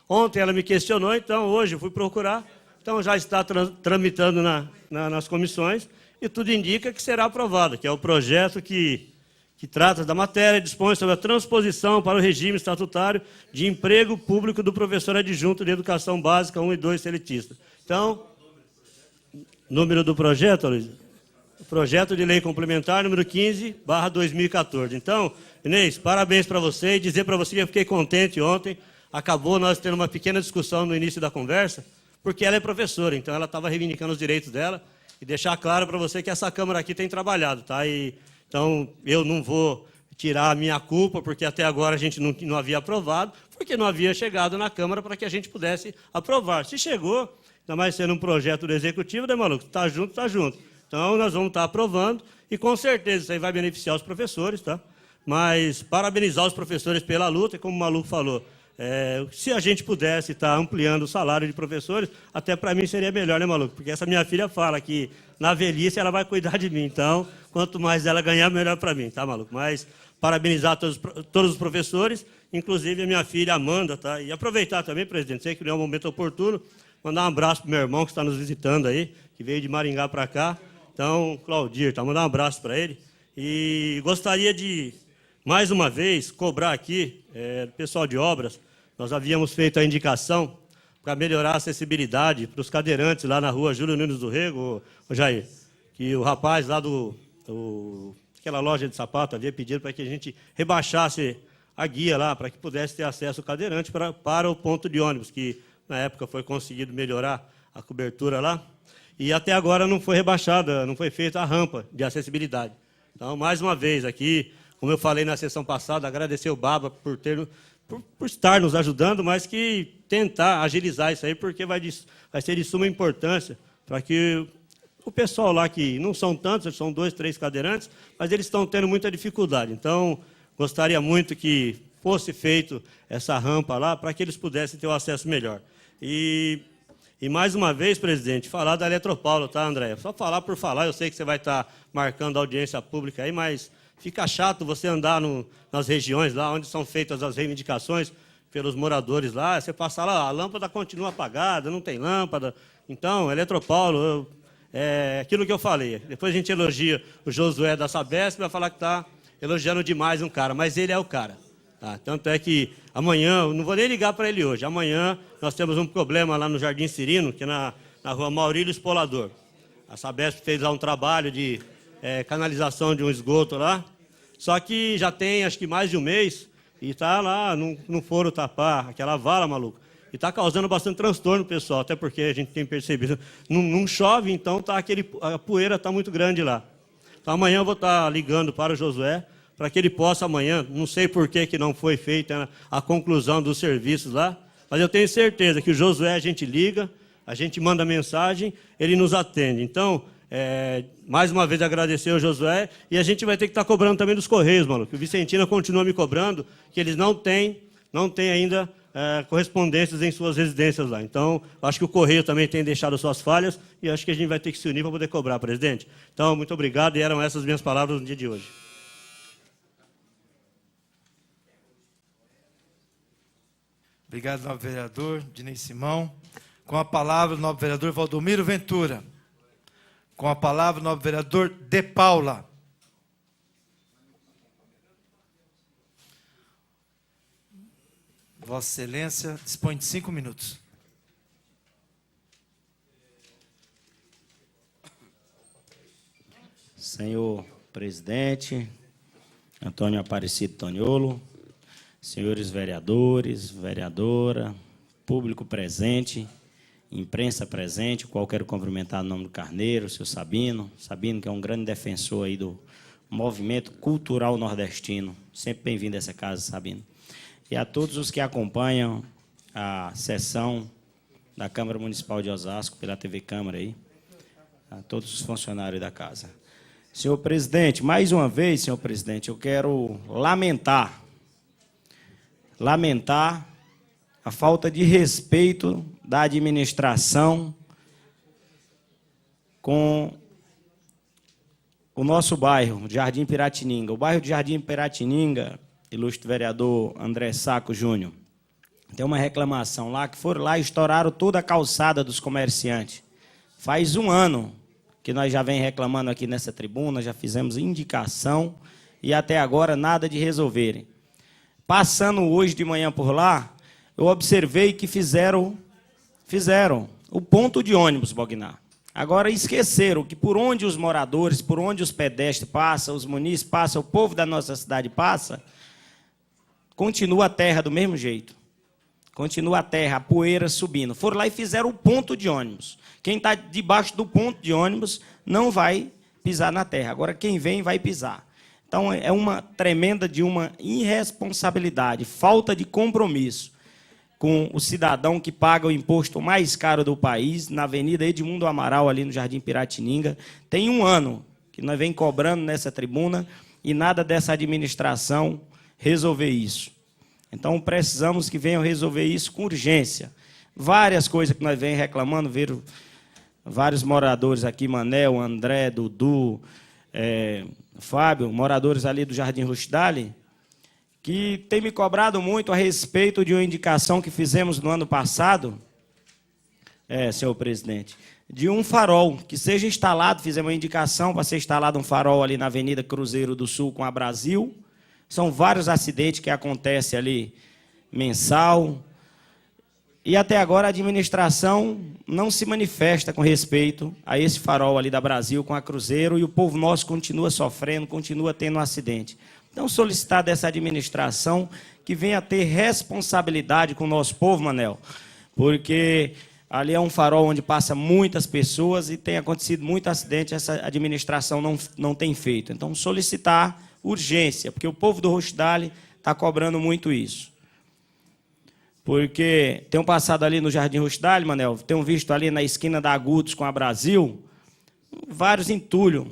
Ontem ela me questionou, então hoje eu fui procurar. Então, já está tramitando nas comissões e tudo indica que será aprovado, que é o projeto que trata da matéria e dispõe sobre a transposição para o regime estatutário de emprego público do professor adjunto de educação básica 1 e 2 seletista. Então, número do projeto, Luiz? Projeto de lei complementar número 15/2014. Então, Inês, parabéns para você e dizer para você que eu fiquei contente ontem. Acabou nós tendo uma pequena discussão no início da conversa, porque ela é professora, então ela estava reivindicando os direitos dela e deixar claro para você que essa Câmara aqui tem trabalhado, tá? Então, eu não vou tirar a minha culpa, porque até agora a gente não havia aprovado, porque não havia chegado na Câmara para que a gente pudesse aprovar. Se chegou, ainda mais sendo um projeto do Executivo, né, maluco? Está junto, está junto. Então, nós vamos estar aprovando e, com certeza, isso aí vai beneficiar os professores, tá? Mas, parabenizar os professores pela luta, e como o maluco falou, se a gente pudesse estar ampliando o salário de professores, até para mim seria melhor, né, maluco? Porque essa minha filha fala que na velhice ela vai cuidar de mim. Então, quanto mais ela ganhar, melhor para mim, tá, maluco? Mas parabenizar todos os professores, inclusive a minha filha Amanda, tá? E aproveitar também, presidente, sei que não é um momento oportuno, mandar um abraço para o meu irmão que está nos visitando aí, que veio de Maringá para cá. Então, Claudir, tá? Mandar um abraço para ele. E gostaria de, mais uma vez, cobrar aqui, pessoal de obras, nós havíamos feito a indicação para melhorar a acessibilidade para os cadeirantes lá na rua Júlio Nunes do Rego, Jair, que o rapaz lá aquela loja de sapato havia pedido para que a gente rebaixasse a guia lá, para que pudesse ter acesso o cadeirante para o ponto de ônibus, que na época foi conseguido melhorar a cobertura lá, e até agora não foi rebaixada, não foi feita a rampa de acessibilidade. Então, mais uma vez aqui, como eu falei na sessão passada, agradecer o Baba por estar nos ajudando, mas que tentar agilizar isso aí, porque vai ser de suma importância para que o pessoal lá, que não são tantos, são 2, 3 cadeirantes, mas eles estão tendo muita dificuldade. Então, gostaria muito que fosse feito essa rampa lá, para que eles pudessem ter o acesso melhor. E mais uma vez, presidente, falar da Eletropaulo, tá, André? Só falar por falar, eu sei que você vai estar marcando audiência pública aí, mas fica chato você andar nas regiões lá onde são feitas as reivindicações pelos moradores lá, você passar lá, a lâmpada continua apagada, não tem lâmpada. Então, Eletropaulo, aquilo que eu falei. Depois a gente elogia o Josué da Sabesp, vai falar que está elogiando demais um cara, mas ele é o cara. Tá? Tanto é que amanhã, eu não vou nem ligar para ele hoje, amanhã nós temos um problema lá no Jardim Cirino, que é na rua Maurílio Espolador. A Sabesp fez lá um trabalho de canalização de um esgoto lá, só que já tem acho que mais de um mês, e está lá, não foram tapar aquela vala, maluco. E está causando bastante transtorno, pessoal, até porque a gente tem percebido. Não chove, então a poeira está muito grande lá. Então amanhã eu vou estar ligando para o Josué, para que ele possa amanhã, não sei por que não foi feita a conclusão dos serviços lá, mas eu tenho certeza que o Josué a gente liga, a gente manda mensagem, ele nos atende. Então, mais uma vez agradecer ao Josué, e a gente vai ter que estar cobrando também dos Correios, mano, que o Vicentina continua me cobrando, que eles não têm ainda correspondências em suas residências lá. Então, acho que o Correio também tem deixado suas falhas, e acho que a gente vai ter que se unir para poder cobrar, presidente. Então, muito obrigado, e eram essas minhas palavras no dia de hoje. Obrigado, nobre vereador Dinei Simão. Com a palavra, o nobre vereador Valdomiro Ventura. Com a palavra, o nobre vereador De Paula. Vossa Excelência dispõe de 5 minutos. Senhor presidente, Antônio Aparecido Toniolo, senhores vereadores, vereadora, público presente, imprensa presente, qual quero cumprimentar no nome do Carneiro, seu Sabino, que é um grande defensor aí do movimento cultural nordestino. Sempre bem-vindo a essa casa, Sabino. E a todos os que acompanham a sessão da Câmara Municipal de Osasco, pela TV Câmara aí, a todos os funcionários da casa. Senhor presidente, mais uma vez, senhor presidente, eu quero lamentar a falta de respeito da administração com o nosso bairro, Jardim Piratininga. O bairro de Jardim Piratininga, ilustre vereador André Saco Júnior, tem uma reclamação lá, que foram lá e estouraram toda a calçada dos comerciantes. Faz um ano que nós já vem reclamando aqui nessa tribuna, já fizemos indicação e até agora nada de resolverem. Passando hoje de manhã por lá, eu observei que fizeram o ponto de ônibus, Bognar. Agora esqueceram que por onde os moradores, por onde os pedestres passam, os munícipes passam, o povo da nossa cidade passa, continua a terra do mesmo jeito. Continua a terra, a poeira subindo. Foram lá e fizeram o ponto de ônibus. Quem está debaixo do ponto de ônibus não vai pisar na terra. Agora, quem vem vai pisar. Então, é uma tremenda de uma irresponsabilidade, falta de compromisso com o cidadão que paga o imposto mais caro do país, na Avenida Edmundo Amaral, ali no Jardim Piratininga. Tem um ano que nós vem cobrando nessa tribuna e nada dessa administração resolver isso. Então, precisamos que venham resolver isso com urgência. Várias coisas que nós vem reclamando, viram vários moradores aqui, Manel, André, Dudu, Fábio, moradores ali do Jardim Rushdali, que tem me cobrado muito a respeito de uma indicação que fizemos no ano passado, senhor presidente, de um farol que seja instalado, fizemos uma indicação para ser instalado um farol ali na Avenida Cruzeiro do Sul com a Brasil. São vários acidentes que acontecem ali mensal, e até agora a administração não se manifesta com respeito a esse farol ali da Brasil com a Cruzeiro, e o povo nosso continua sofrendo, continua tendo um acidente. Então, solicitar dessa administração que venha ter responsabilidade com o nosso povo, Manel, porque ali é um farol onde passa muitas pessoas e tem acontecido muito acidente, essa administração não tem feito. Então, solicitar urgência, porque o povo do Rushdali está cobrando muito isso. Porque tenho passado ali no Jardim Rushdali, Manel, tenho visto ali na esquina da Agudos com a Brasil, vários entulhos,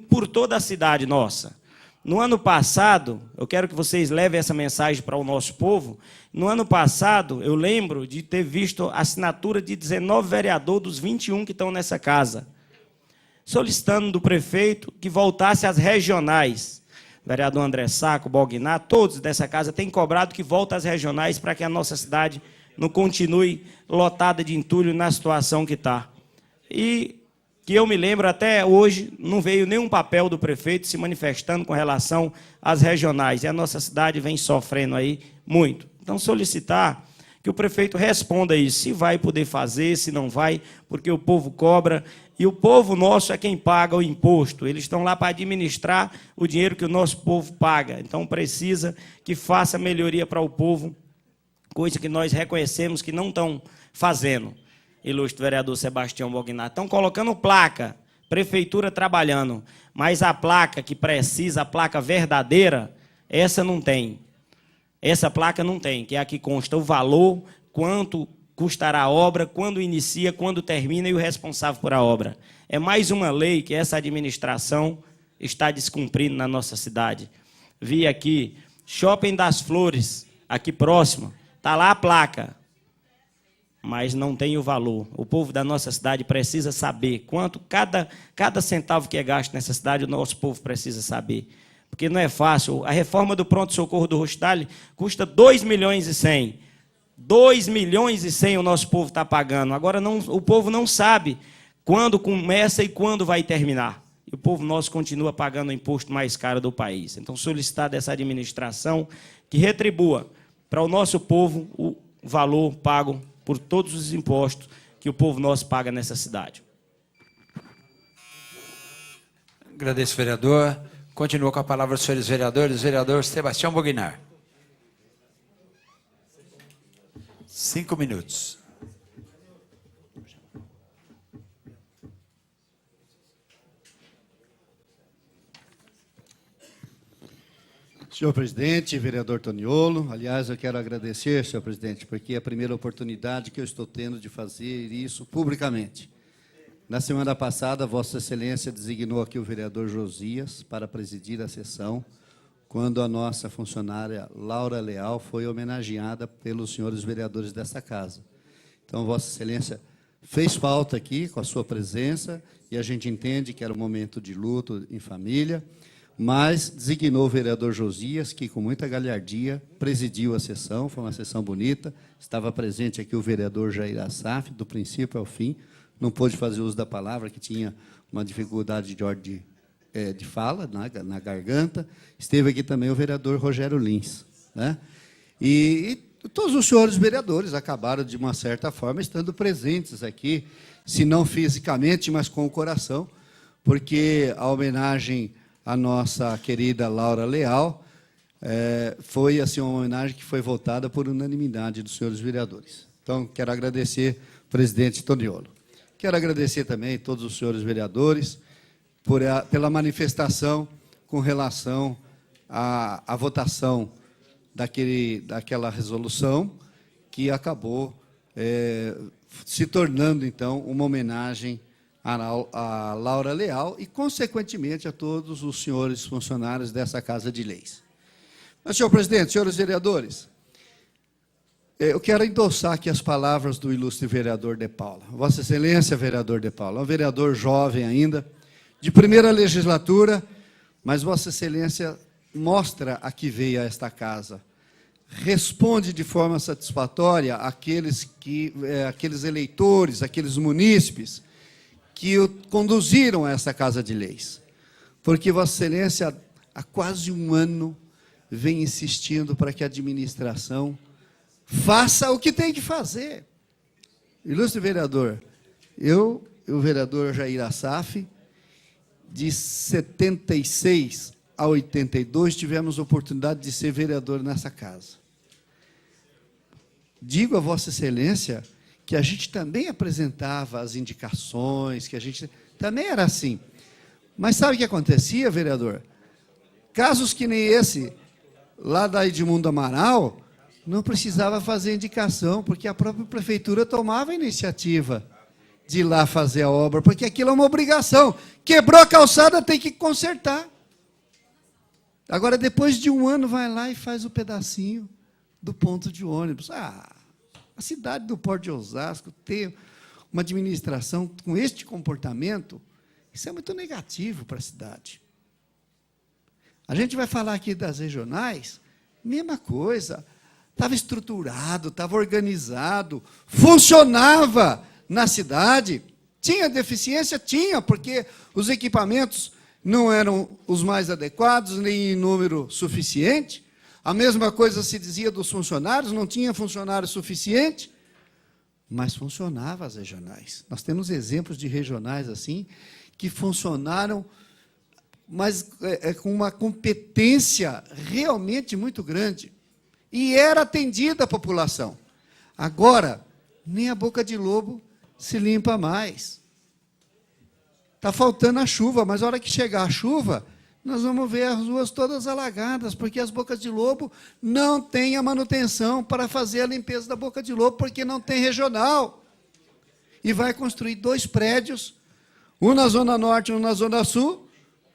por toda a cidade nossa. No ano passado, eu quero que vocês levem essa mensagem para o nosso povo, no ano passado, eu lembro de ter visto a assinatura de 19 vereadores dos 21 que estão nessa casa, solicitando do prefeito que voltasse às regionais. O vereador André Saco, Bognar, todos dessa casa têm cobrado que volte às regionais para que a nossa cidade não continue lotada de entulho na situação que está. E que eu me lembro até hoje, não veio nenhum papel do prefeito se manifestando com relação às regionais. E a nossa cidade vem sofrendo aí muito. Então, solicitar que o prefeito responda isso, se vai poder fazer, se não vai, porque o povo cobra. E o povo nosso é quem paga o imposto. Eles estão lá para administrar o dinheiro que o nosso povo paga. Então, precisa que faça melhoria para o povo, coisa que nós reconhecemos que não estão fazendo. Ilustre vereador Sebastião Bognar. Estão colocando placa, prefeitura trabalhando, mas a placa que precisa, a placa verdadeira, essa não tem. Essa placa não tem, que é a que consta o valor, quanto custará a obra, quando inicia, quando termina e o responsável por a obra. É mais uma lei que essa administração está descumprindo na nossa cidade. Vi aqui, Shopping das Flores, aqui próximo, está lá a placa, mas não tem o valor. O povo da nossa cidade precisa saber quanto, cada centavo que é gasto nessa cidade, o nosso povo precisa saber. Porque não é fácil. A reforma do pronto-socorro do Rustali custa 2 milhões e 100. 2 milhões e 100 o nosso povo está pagando. Agora não, o povo não sabe quando começa e quando vai terminar. E o povo nosso continua pagando o imposto mais caro do país. Então, solicitar dessa administração que retribua para o nosso povo o valor pago por todos os impostos que o povo nosso paga nessa cidade. Agradeço, vereador. Continua com a palavra os senhores vereadores. Vereador Sebastião Bognar. 5 minutos. Senhor presidente, vereador Toniolo, aliás, eu quero agradecer, senhor presidente, porque é a primeira oportunidade que eu estou tendo de fazer isso publicamente. Na semana passada, Vossa Excelência designou aqui o vereador Josias para presidir a sessão, quando a nossa funcionária Laura Leal foi homenageada pelos senhores vereadores dessa casa. Então, Vossa Excelência fez falta aqui com a sua presença, e a gente entende que era um momento de luto em família, mas designou o vereador Josias, que com muita galhardia presidiu a sessão, foi uma sessão bonita, estava presente aqui o vereador Jair Assaf, do princípio ao fim, não pôde fazer uso da palavra, que tinha uma dificuldade de ordem de fala, na garganta. Esteve aqui também o vereador Rogério Lins, né? E todos os senhores vereadores acabaram, de uma certa forma, estando presentes aqui, se não fisicamente, mas com o coração, porque a homenagem à nossa querida Laura Leal foi assim, uma homenagem que foi votada por unanimidade dos senhores vereadores. Então, quero agradecer ao presidente Toniolo. Quero agradecer também a todos os senhores vereadores pela manifestação com relação à votação daquela resolução, que acabou se tornando, então, uma homenagem a Laura Leal e, consequentemente, a todos os senhores funcionários dessa Casa de Leis. Mas, senhor presidente, senhores vereadores, eu quero endossar aqui as palavras do ilustre vereador De Paula. Vossa Excelência, vereador De Paula, um vereador jovem ainda, de primeira legislatura, mas Vossa Excelência mostra a que veio a esta casa. Responde de forma satisfatória àqueles eleitores, aqueles munícipes que o conduziram a essa Casa de Leis. Porque Vossa Excelência, há quase um ano, vem insistindo para que a administração faça o que tem que fazer. Ilustre vereador, eu e o vereador Jair Assaf, de 76 a 82, tivemos a oportunidade de ser vereador nessa casa. Digo a Vossa Excelência que a gente também apresentava as indicações, que a gente também era assim. Mas sabe o que acontecia, vereador? Casos que nem esse, lá da Edmundo Amaral, não precisava fazer indicação, porque a própria prefeitura tomava a iniciativa de ir lá fazer a obra, porque aquilo é uma obrigação. Quebrou a calçada, tem que consertar. Agora, depois de um ano, vai lá e faz o pedacinho do ponto de ônibus. A cidade do Porto de Osasco ter uma administração com este comportamento, isso é muito negativo para a cidade. A gente vai falar aqui das regionais, mesma coisa. Estava estruturado, estava organizado, funcionava na cidade, Tinha deficiência? Tinha, porque os equipamentos não eram os mais adequados, nem em número suficiente. A mesma coisa se dizia dos funcionários, não tinha funcionário suficiente, mas funcionava as regionais. Nós temos exemplos de regionais assim, que funcionaram, mas com uma competência realmente muito grande. E era atendida a população. Agora, nem a boca de lobo se limpa mais. Está faltando a chuva, mas a hora que chegar a chuva, nós vamos ver as ruas todas alagadas, porque as bocas de lobo não têm a manutenção para fazer a limpeza da boca de lobo, porque não tem regional. E vai construir 2 prédios, um na Zona Norte e um na Zona Sul,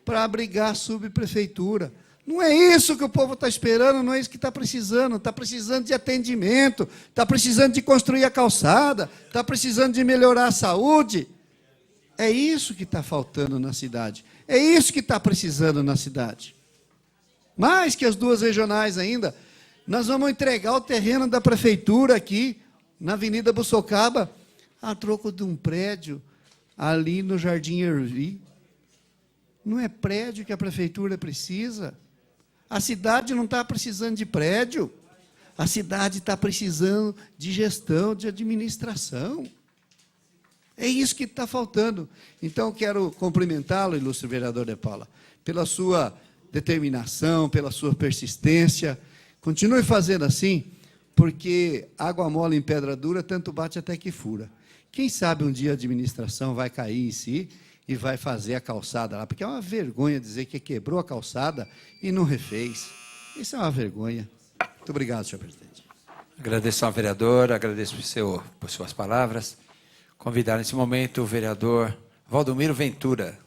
para abrigar a subprefeitura. Não é isso que o povo está esperando, não é isso que está precisando de atendimento, está precisando de construir a calçada, está precisando de melhorar a saúde. É isso que está faltando na cidade, é isso que está precisando na cidade. Mais que as 2 regionais ainda, nós vamos entregar o terreno da prefeitura aqui, na Avenida Bussocaba, a troco de um prédio ali no Jardim Ervi. Não é prédio que a prefeitura precisa. A cidade não está precisando de prédio, a cidade está precisando de gestão, de administração. É isso que está faltando. Então, quero cumprimentá-lo, ilustre vereador De Paula, pela sua determinação, pela sua persistência. Continue fazendo assim, porque água mole em pedra dura, tanto bate até que fura. Quem sabe um dia a administração vai cair em si e vai fazer a calçada lá, porque é uma vergonha dizer que quebrou a calçada e não refez. Isso é uma vergonha. Muito obrigado, senhor presidente. Agradeço ao vereador, agradeço por suas palavras. Convidar nesse momento o vereador Valdomiro Ventura.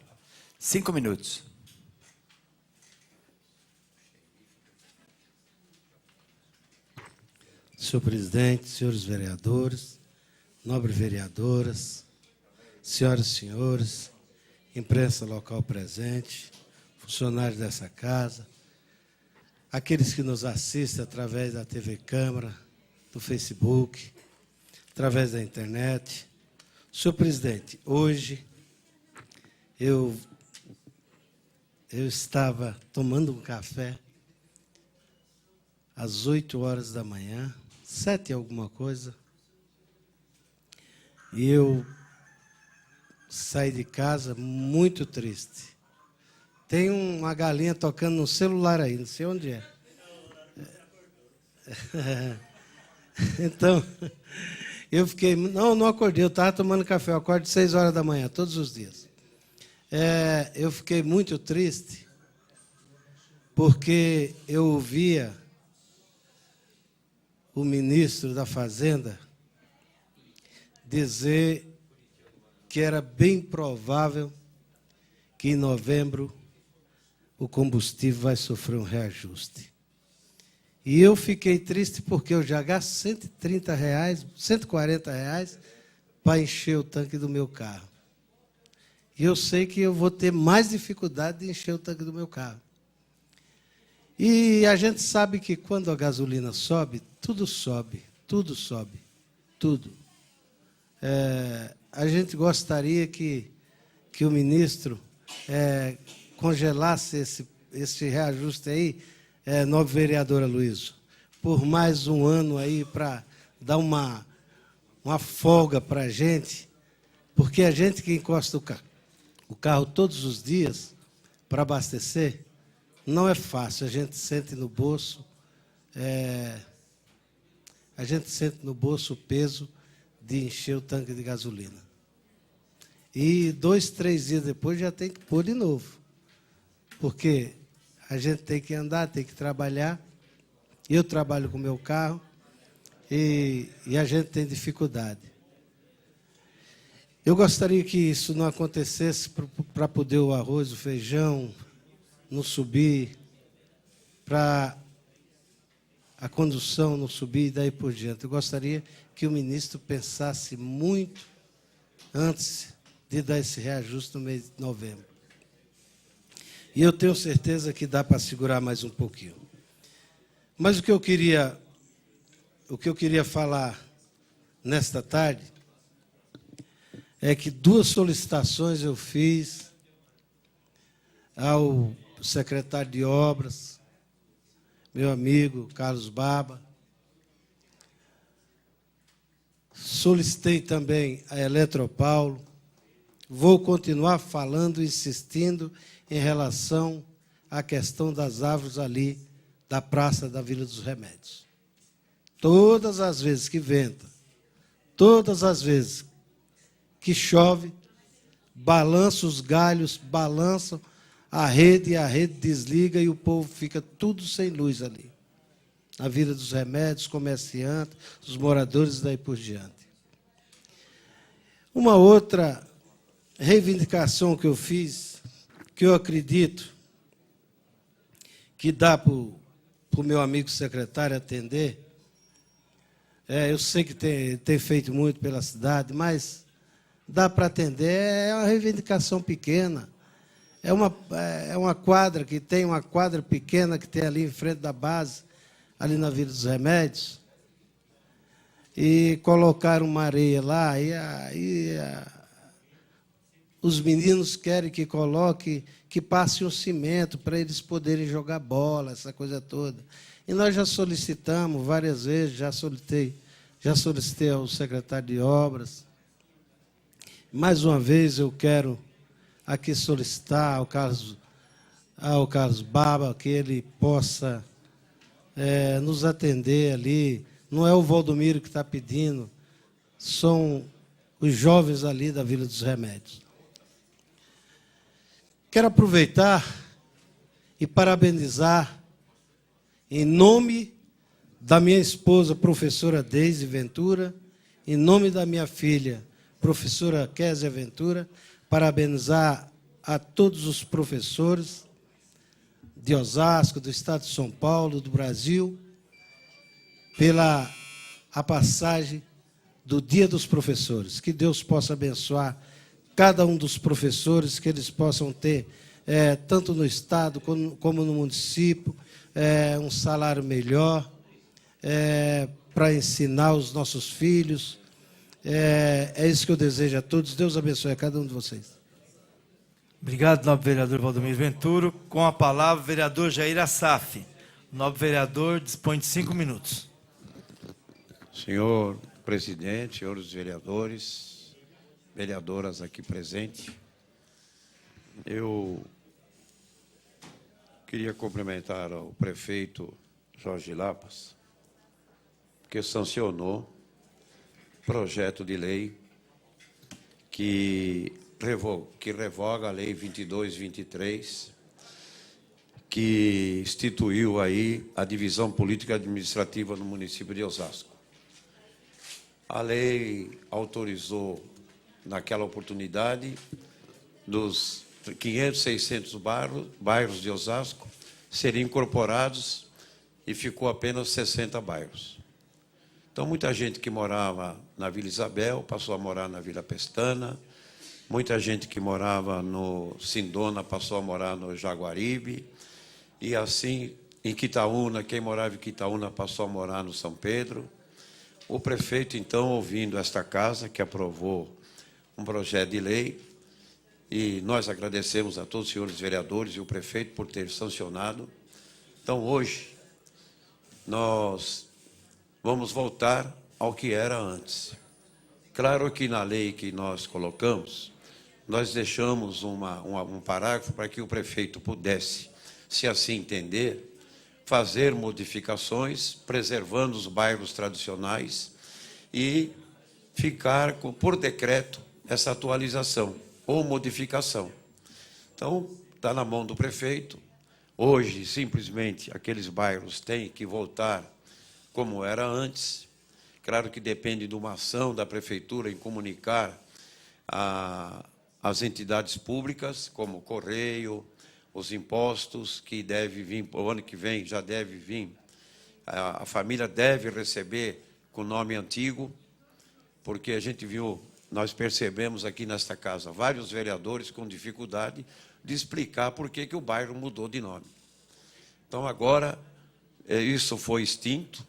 5 minutos. Senhor presidente, senhores vereadores, nobres vereadoras, senhoras e senhores, imprensa local presente, funcionários dessa casa, aqueles que nos assistem através da TV Câmara, do Facebook, através da internet. Senhor presidente, hoje eu estava tomando um café às 8 horas da manhã, 7 alguma coisa, e eu saí de casa muito triste. Tem uma galinha tocando no celular aí, não sei onde é. Então, eu fiquei... Não acordei, eu estava tomando café, eu acordo às 6 horas da manhã, todos os dias. Eu fiquei muito triste, porque eu ouvia o ministro da Fazenda dizer que era bem provável que em novembro o combustível vai sofrer um reajuste. E eu fiquei triste porque eu já gasto R$130, R$140 para encher o tanque do meu carro. E eu sei que eu vou ter mais dificuldade de encher o tanque do meu carro. E a gente sabe que quando a gasolina sobe, tudo sobe, tudo sobe, tudo. A gente gostaria que o ministro congelasse esse reajuste aí, nobre vereadora Luísa, por mais um ano aí, para dar uma folga para a gente, porque a gente que encosta o carro todos os dias para abastecer, não é fácil, a gente sente no bolso, o peso de encher o tanque de gasolina. E 2, 3 dias depois já tem que pôr de novo, porque a gente tem que andar, tem que trabalhar. Eu trabalho com o meu carro e a gente tem dificuldade. Eu gostaria que isso não acontecesse para poder o arroz, o feijão não subir, para a condução não subir e daí por diante. Eu gostaria que o ministro pensasse muito antes de dar esse reajuste no mês de novembro. E eu tenho certeza que dá para segurar mais um pouquinho. Mas o que eu queria falar nesta tarde é que 2 solicitações eu fiz ao secretário de Obras, meu amigo Carlos Baba. Solicitei também a Eletropaulo. Vou continuar falando, insistindo em relação à questão das árvores ali da Praça da Vila dos Remédios. Todas as vezes que venta, todas as vezes que chove, balança os galhos, balançam a rede e a rede desliga e o povo fica tudo sem luz ali. Na Vila dos Remédios, comerciantes, os moradores daí por diante. Uma outra reivindicação que eu fiz, que eu acredito que dá para o meu amigo secretário atender, eu sei que tem feito muito pela cidade, mas dá para atender, é uma reivindicação pequena. É uma quadra que tem, uma quadra pequena que tem ali em frente da base, ali na Vila dos Remédios, e colocaram uma areia lá, e os meninos querem que coloque, que passe um cimento para eles poderem jogar bola, essa coisa toda. E nós já solicitamos várias vezes, já solicitei ao secretário de Obras. Mais uma vez eu quero aqui solicitar ao Carlos Baba que ele possa nos atender ali. Não é o Valdomiro que está pedindo, são os jovens ali da Vila dos Remédios. Quero aproveitar e parabenizar, em nome da minha esposa, professora Deise Ventura, em nome da minha filha, professora Késia Ventura, parabenizar a todos os professores de Osasco, do Estado de São Paulo, do Brasil, pela a passagem do Dia dos Professores. Que Deus possa abençoar cada um dos professores, que eles possam ter, tanto no Estado como no município, um salário melhor, para ensinar os nossos filhos. É isso que eu desejo a todos. Deus abençoe a cada um de vocês. Obrigado, nobre vereador Valdomiro Ventura. Com a palavra, o vereador Jair Assaf. O nobre vereador dispõe de 5 minutos. Senhor presidente, senhores vereadores, vereadoras aqui presentes, eu queria cumprimentar o prefeito Jorge Lapas, que sancionou projeto de lei que revoga a Lei 2223, que instituiu aí a divisão política e administrativa no município de Osasco. A lei autorizou, naquela oportunidade, dos 500, 600 bairros de Osasco serem incorporados e ficou apenas 60 bairros. Então, muita gente que morava na Vila Isabel passou a morar na Vila Pestana, muita gente que morava no Sindona passou a morar no Jaguaribe, e assim, em Quitaúna, quem morava em Quitaúna passou a morar no São Pedro. O prefeito, então, ouvindo esta casa, que aprovou um projeto de lei, e nós agradecemos a todos os senhores vereadores e o prefeito por ter sancionado. Então, hoje, nós vamos voltar ao que era antes. Claro que na lei que nós colocamos, nós deixamos um parágrafo para que o prefeito pudesse, se assim entender, fazer modificações, preservando os bairros tradicionais e ficar por decreto essa atualização ou modificação. Então, está na mão do prefeito. Hoje, simplesmente, aqueles bairros têm que voltar como era antes. Claro que depende de uma ação da prefeitura em comunicar às entidades públicas, como o Correio, os impostos que devem vir, o ano que vem já deve vir, a família deve receber com nome antigo, porque a gente viu, nós percebemos aqui nesta casa, vários vereadores com dificuldade de explicar por que o bairro mudou de nome. Então, agora, isso foi extinto,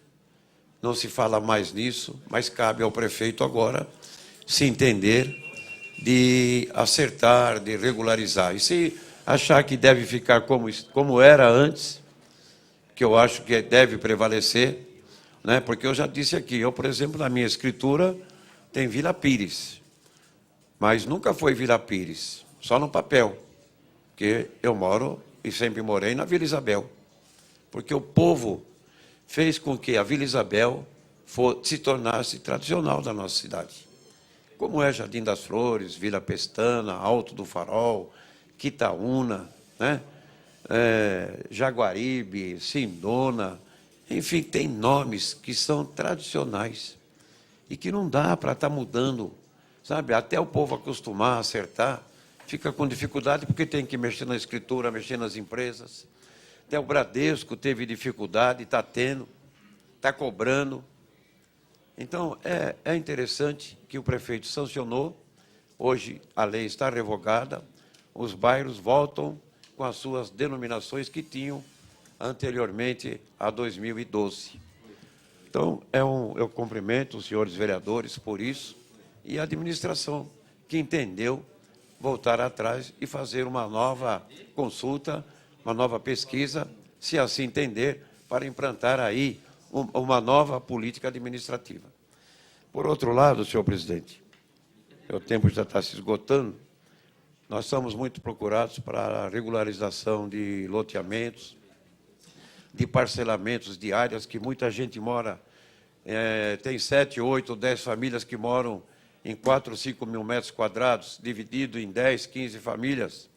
não se fala mais nisso, mas cabe ao prefeito agora se entender de acertar, de regularizar. E se achar que deve ficar como era antes, que eu acho que deve prevalecer, né? Porque eu já disse aqui, eu, por exemplo, na minha escritura, tem Vila Pires, mas nunca foi Vila Pires, só no papel, porque eu moro e sempre morei na Vila Isabel, porque o povo fez com que a Vila Isabel se tornasse tradicional da nossa cidade, como é Jardim das Flores, Vila Pestana, Alto do Farol, Quitaúna, né? Jaguaribe, Sindona, enfim, tem nomes que são tradicionais e que não dá para estar mudando, sabe? Até o povo acostumar, acertar, fica com dificuldade porque tem que mexer na escritura, mexer nas empresas. Até o Bradesco teve dificuldade, está tendo, está cobrando. Então, é interessante que o prefeito sancionou, hoje a lei está revogada, os bairros voltam com as suas denominações que tinham anteriormente a 2012. Então, eu cumprimento os senhores vereadores por isso e a administração que entendeu voltar atrás e fazer uma nova consulta, uma nova pesquisa, se assim entender, para implantar aí uma nova política administrativa. Por outro lado, senhor presidente, o tempo já está se esgotando, nós somos muito procurados para a regularização de loteamentos, de parcelamentos de áreas que muita gente mora, tem 7, 8, 10 famílias que moram em 4, 5 mil metros quadrados, dividido em 10, 15 famílias,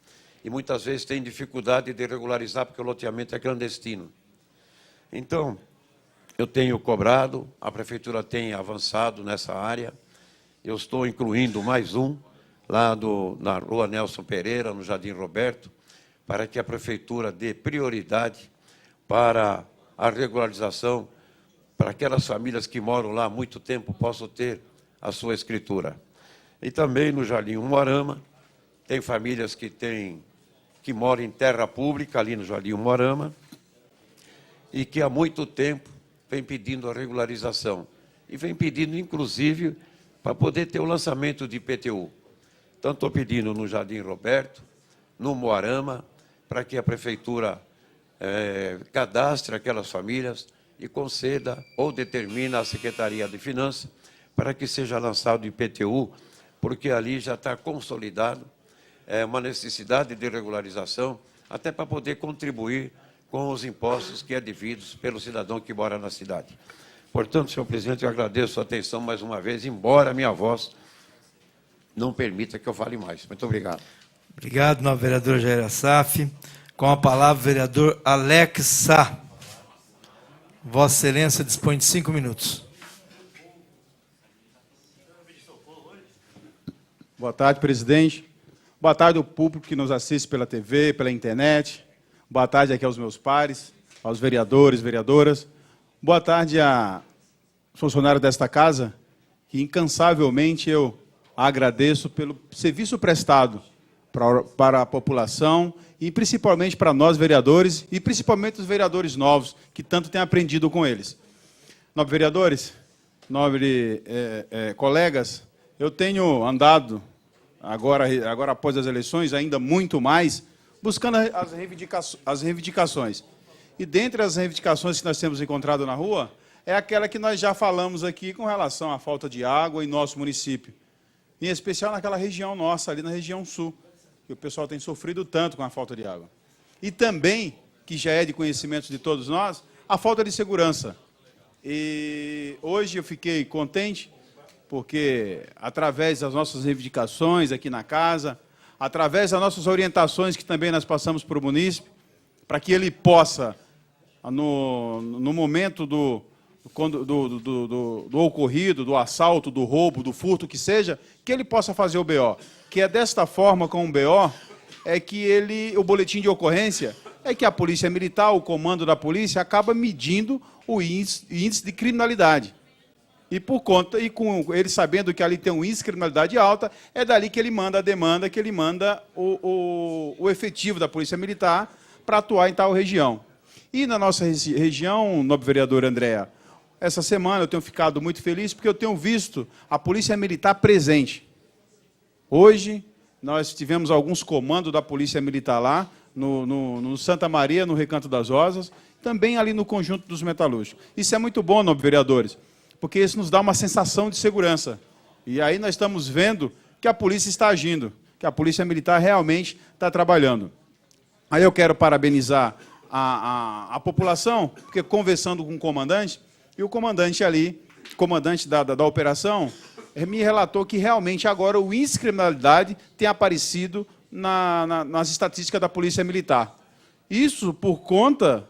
e muitas vezes tem dificuldade de regularizar porque o loteamento é clandestino. Então, eu tenho cobrado, a prefeitura tem avançado nessa área, eu estou incluindo mais um, lá na rua Nelson Pereira, no Jardim Roberto, para que a prefeitura dê prioridade para a regularização, para aquelas famílias que moram lá há muito tempo possam ter a sua escritura. E também no Jardim Umuarama, tem famílias que moram em terra pública, ali no Jardim Umuarama, e que há muito tempo vem pedindo a regularização. E vem pedindo, inclusive, para poder ter o lançamento de IPTU. Então, estou pedindo no Jardim Roberto, no Umuarama, para que a prefeitura cadastre aquelas famílias e conceda ou determine à Secretaria de Finanças para que seja lançado o IPTU, porque ali já está consolidado uma necessidade de regularização, até para poder contribuir com os impostos que é devidos pelo cidadão que mora na cidade. Portanto, senhor presidente, eu agradeço a sua atenção mais uma vez, embora a minha voz não permita que eu fale mais. Muito obrigado. Obrigado, novo vereador Jair Assaf. Com a palavra, o vereador Alex Sá. Vossa Excelência dispõe de 5 minutos. Boa tarde, presidente. Boa tarde ao público que nos assiste pela TV, pela internet. Boa tarde aqui aos meus pares, aos vereadores, vereadoras. Boa tarde a funcionários desta casa, que incansavelmente eu agradeço pelo serviço prestado para a população e principalmente para nós vereadores e principalmente os vereadores novos, que tanto têm aprendido com eles. Nobres vereadores, nobres colegas, eu tenho andado, agora após as eleições, ainda muito mais, buscando as reivindicações. E dentre as reivindicações que nós temos encontrado na rua, é aquela que nós já falamos aqui com relação à falta de água em nosso município. Em especial naquela região nossa, ali na região sul, que o pessoal tem sofrido tanto com a falta de água. E também, que já é de conhecimento de todos nós, a falta de segurança. E hoje eu fiquei contente, porque através das nossas reivindicações aqui na casa, através das nossas orientações que também nós passamos para o munícipe, para que ele possa, no momento do ocorrido, do assalto, do roubo, do furto, que seja, que ele possa fazer o BO. Que é desta forma, com o BO, é que o boletim de ocorrência, é que a polícia militar, o comando da polícia, acaba medindo o índice de criminalidade. E com ele sabendo que ali tem um índice de criminalidade alta, é dali que ele manda a demanda, que ele manda o efetivo da polícia militar para atuar em tal região. E na nossa região, nobre vereador Andréa, essa semana eu tenho ficado muito feliz porque eu tenho visto a polícia militar presente. Hoje, nós tivemos alguns comandos da Polícia Militar lá, no Santa Maria, no Recanto das Rosas, também ali no Conjunto dos Metalúrgicos. Isso é muito bom, nobres vereadores, porque isso nos dá uma sensação de segurança. E aí nós estamos vendo que a polícia está agindo, que a Polícia Militar realmente está trabalhando. Aí eu quero parabenizar a população, porque conversando com o comandante, e o comandante ali, comandante da operação, me relatou que realmente agora o índice de criminalidade tem aparecido nas estatísticas da Polícia Militar. Isso por conta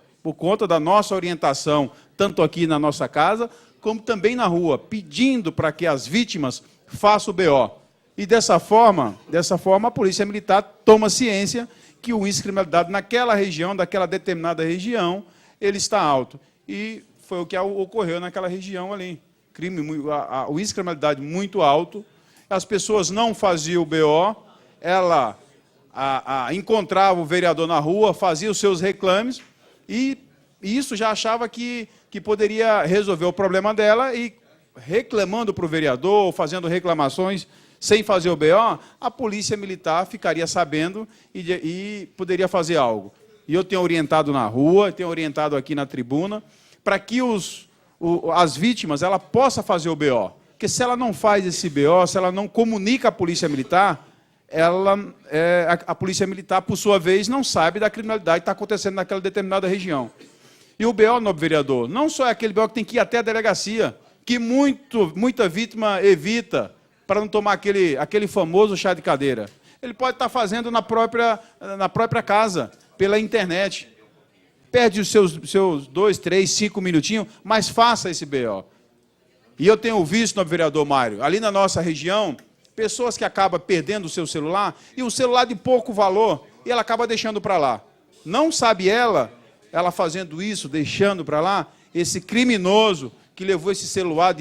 da nossa orientação, tanto aqui na nossa casa, como também na rua, pedindo para que as vítimas façam o BO. E dessa forma, a Polícia Militar toma ciência que o índice de criminalidade naquela região, daquela determinada região, ele está alto. E foi o que ocorreu naquela região ali. O índice de criminalidade muito alto, as pessoas não faziam o BO, ela encontrava o vereador na rua, fazia os seus reclames, e isso já achava que poderia resolver o problema dela, e reclamando para o vereador, fazendo reclamações, sem fazer o BO, a Polícia Militar ficaria sabendo e poderia fazer algo. E eu tenho orientado na rua, tenho orientado aqui na tribuna, para que as vítimas ela possa fazer o BO. Porque se ela não faz esse BO, se ela não comunica à Polícia Militar, a Polícia Militar, por sua vez, não sabe da criminalidade que está acontecendo naquela determinada região. E o BO, nobre vereador, não só é aquele BO que tem que ir até a delegacia, que muita vítima evita, para não tomar aquele famoso chá de cadeira. Ele pode estar fazendo na própria casa, pela internet. Perde os seus 2, 3, 5 minutinhos, mas faça esse BO. E eu tenho visto, nobre vereador Mário, ali na nossa região, pessoas que acabam perdendo o seu celular, e um celular de pouco valor, e ela acaba deixando para lá. Não sabe ela fazendo isso, deixando para lá, esse criminoso que levou esse celular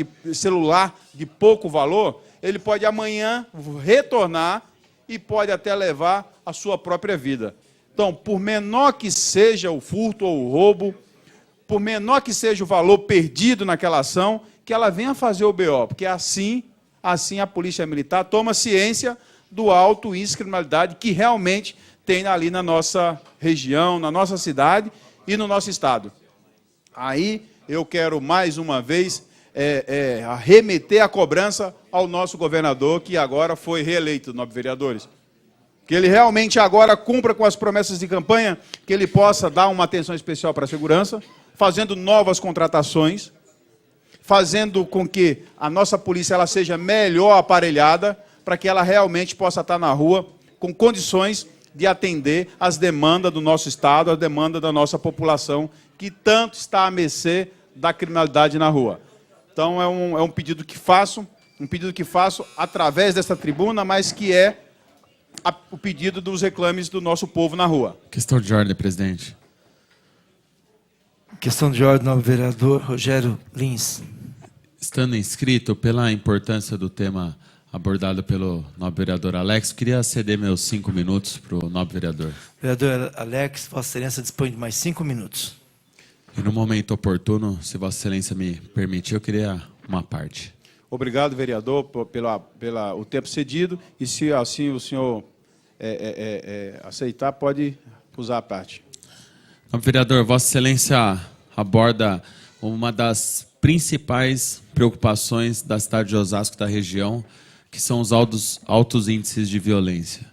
de pouco valor, ele pode amanhã retornar e pode até levar a sua própria vida. Então, por menor que seja o furto ou o roubo, por menor que seja o valor perdido naquela ação, que ela venha fazer o BO, porque assim a Polícia Militar toma ciência do alto índice de criminalidade que realmente tem ali na nossa região, na nossa cidade e no nosso estado. Aí eu quero mais uma vez remeter a cobrança ao nosso governador, que agora foi reeleito, nobres vereadores. Que ele realmente agora cumpra com as promessas de campanha, que ele possa dar uma atenção especial para a segurança, fazendo novas contratações, fazendo com que a nossa polícia ela seja melhor aparelhada, para que ela realmente possa estar na rua com condições de atender às demandas do nosso Estado, às demandas da nossa população, que tanto está à mercê da criminalidade na rua. Então, é um pedido que faço através dessa tribuna, mas que é o pedido dos reclames do nosso povo na rua. Questão de ordem, presidente. Questão de ordem, nobre vereador Rogério Lins. Estando inscrito, pela importância do tema abordado pelo nobre vereador Alex, queria ceder meus 5 minutos para o nobre vereador. Vereador Alex, Vossa Excelência dispõe de mais 5 minutos. E no momento oportuno, se Vossa Excelência me permitir, eu queria uma parte. Obrigado, vereador, pelo tempo cedido, e se assim o senhor aceitar, pode usar a parte. Nobre vereador, Vossa Excelência aborda uma das principais preocupações da cidade de Osasco e da região, que são os altos índices de violência.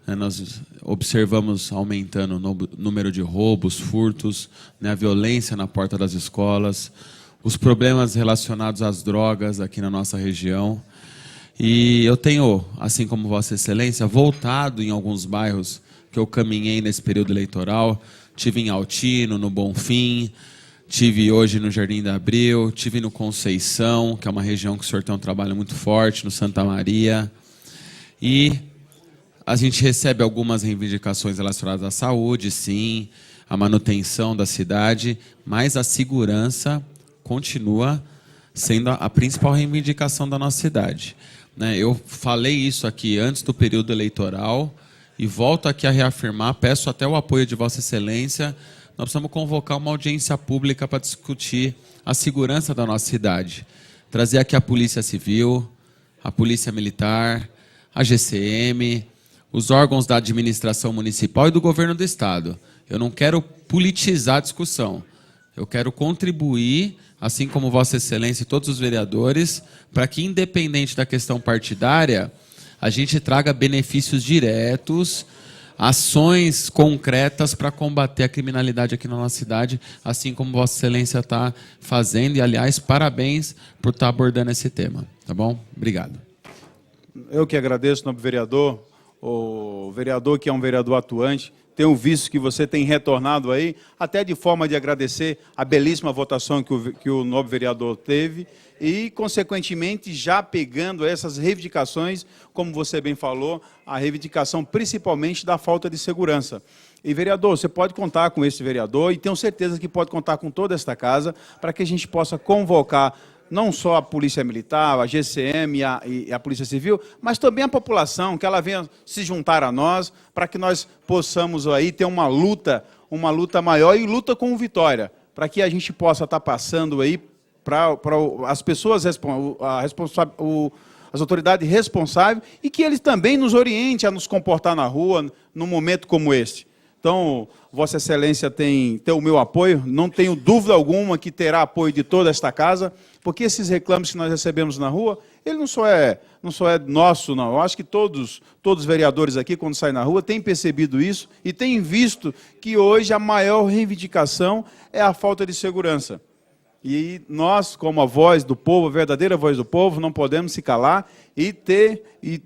Nós observamos aumentando o número de roubos, furtos, a violência na porta das escolas, os problemas relacionados às drogas aqui na nossa região. E eu tenho, assim como Vossa Excelência, voltado em alguns bairros que eu caminhei nesse período eleitoral. Tive em Altino, no Bonfim, tive hoje no Jardim da Abril, tive no Conceição, que é uma região que o senhor tem um trabalho muito forte, no Santa Maria. E a gente recebe algumas reivindicações relacionadas à saúde, sim, à manutenção da cidade, mas a segurança continua sendo a principal reivindicação da nossa cidade. Eu falei isso aqui antes do período eleitoral e volto aqui a reafirmar, peço até o apoio de Vossa Excelência. Nós precisamos convocar uma audiência pública para discutir a segurança da nossa cidade. Trazer aqui a Polícia Civil, a Polícia Militar, a GCM, os órgãos da administração municipal e do governo do Estado. Eu não quero politizar a discussão. Eu quero contribuir, assim como Vossa Excelência e todos os vereadores, para que, independente da questão partidária, a gente traga benefícios diretos, ações concretas para combater a criminalidade aqui na nossa cidade, assim como Vossa Excelência está fazendo. E, aliás, parabéns por estar abordando esse tema. Tá bom? Obrigado. Eu que agradeço, nobre vereador, o vereador que é um vereador atuante. Tenho visto que você tem retornado aí, até de forma de agradecer a belíssima votação que o nobre vereador teve e, consequentemente, já pegando essas reivindicações, como você bem falou, a reivindicação principalmente da falta de segurança. E, vereador, você pode contar com esse vereador e tenho certeza que pode contar com toda esta casa para que a gente possa convocar não só a Polícia Militar, a GCM e a Polícia Civil, mas também a população, que ela venha se juntar a nós, para que nós possamos aí ter uma luta maior e luta com vitória, para que a gente possa estar passando aí para as pessoas, as autoridades responsáveis, e que eles também nos orientem a nos comportar na rua, num momento como este. Então, Vossa Excelência tem o meu apoio, não tenho dúvida alguma que terá apoio de toda esta casa, porque esses reclames que nós recebemos na rua, ele não só é nosso, não. Eu acho que todos os vereadores aqui, quando saem na rua, têm percebido isso e têm visto que hoje a maior reivindicação é a falta de segurança. E nós, como a voz do povo, a verdadeira voz do povo, não podemos se calar e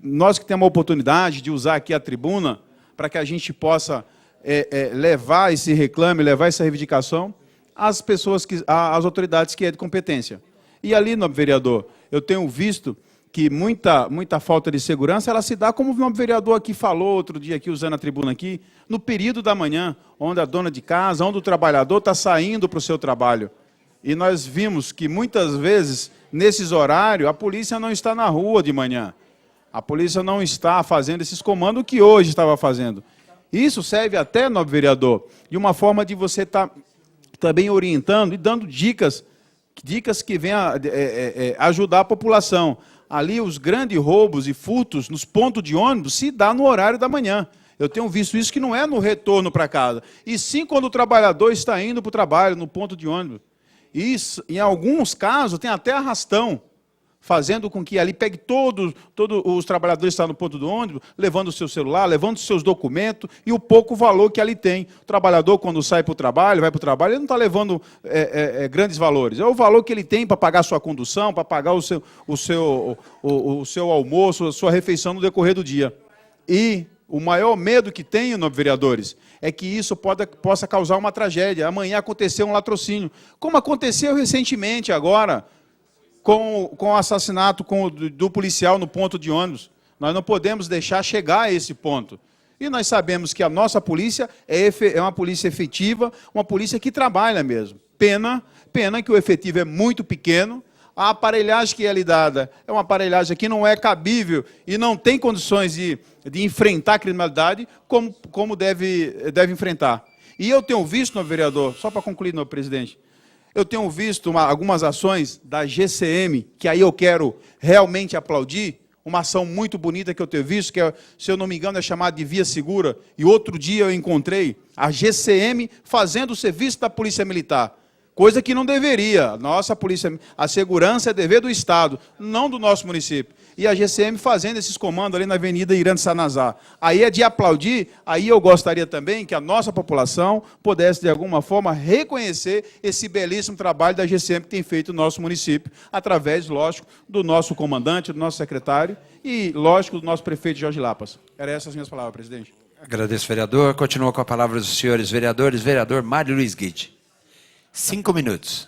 nós que temos a oportunidade de usar aqui a tribuna para que a gente possa levar esse reclame, levar essa reivindicação às pessoas, às autoridades que é de competência. E ali, nobre vereador, eu tenho visto que muita falta de segurança, ela se dá, como o nobre vereador aqui falou outro dia, aqui, usando a tribuna aqui, no período da manhã, onde a dona de casa, onde o trabalhador está saindo para o seu trabalho. E nós vimos que muitas vezes, nesses horários, a polícia não está na rua de manhã. A polícia não está fazendo esses comandos que hoje estava fazendo. Isso serve até, nobre vereador, de uma forma de você estar também orientando e dando dicas que venham ajudar a população. Ali, os grandes roubos e furtos nos pontos de ônibus se dá no horário da manhã. Eu tenho visto isso, que não é no retorno para casa, e sim quando o trabalhador está indo para o trabalho, no ponto de ônibus. Isso, em alguns casos, tem até arrastão, fazendo com que ali pegue todos os trabalhadores que estão no ponto do ônibus, levando o seu celular, levando os seus documentos e o pouco valor que ali tem. O trabalhador, quando sai para o trabalho, vai para o trabalho, ele não está levando grandes valores. É o valor que ele tem para pagar a sua condução, para pagar o seu almoço, a sua refeição no decorrer do dia. E o maior medo que tenho, nobres vereadores, é que isso possa causar uma tragédia. Amanhã aconteceu um latrocínio, como aconteceu recentemente agora, com o assassinato do policial no ponto de ônibus. Nós não podemos deixar chegar a esse ponto. E nós sabemos que a nossa polícia é uma polícia efetiva, uma polícia que trabalha mesmo. Pena que o efetivo é muito pequeno, a aparelhagem que é lhe dada é uma aparelhagem que não é cabível e não tem condições de enfrentar a criminalidade como deve enfrentar. E eu tenho visto, nobre vereador, só para concluir, nobre presidente, eu tenho visto algumas ações da GCM, que aí eu quero realmente aplaudir, uma ação muito bonita que eu tenho visto, que, se eu não me engano, é chamada de Via Segura, e outro dia eu encontrei a GCM fazendo o serviço da Polícia Militar, coisa que não deveria. A segurança é dever do Estado, não do nosso município. E a GCM fazendo esses comandos ali na Avenida Irã Sanazar. Aí é de aplaudir, aí eu gostaria também que a nossa população pudesse, de alguma forma, reconhecer esse belíssimo trabalho da GCM que tem feito no nosso município, através, lógico, do nosso comandante, do nosso secretário e, lógico, do nosso prefeito Jorge Lapas. Eram essas as minhas palavras, presidente. Agradeço, vereador. Continua com a palavra dos senhores vereadores. Vereador Mário Luiz Guide. 5 minutos.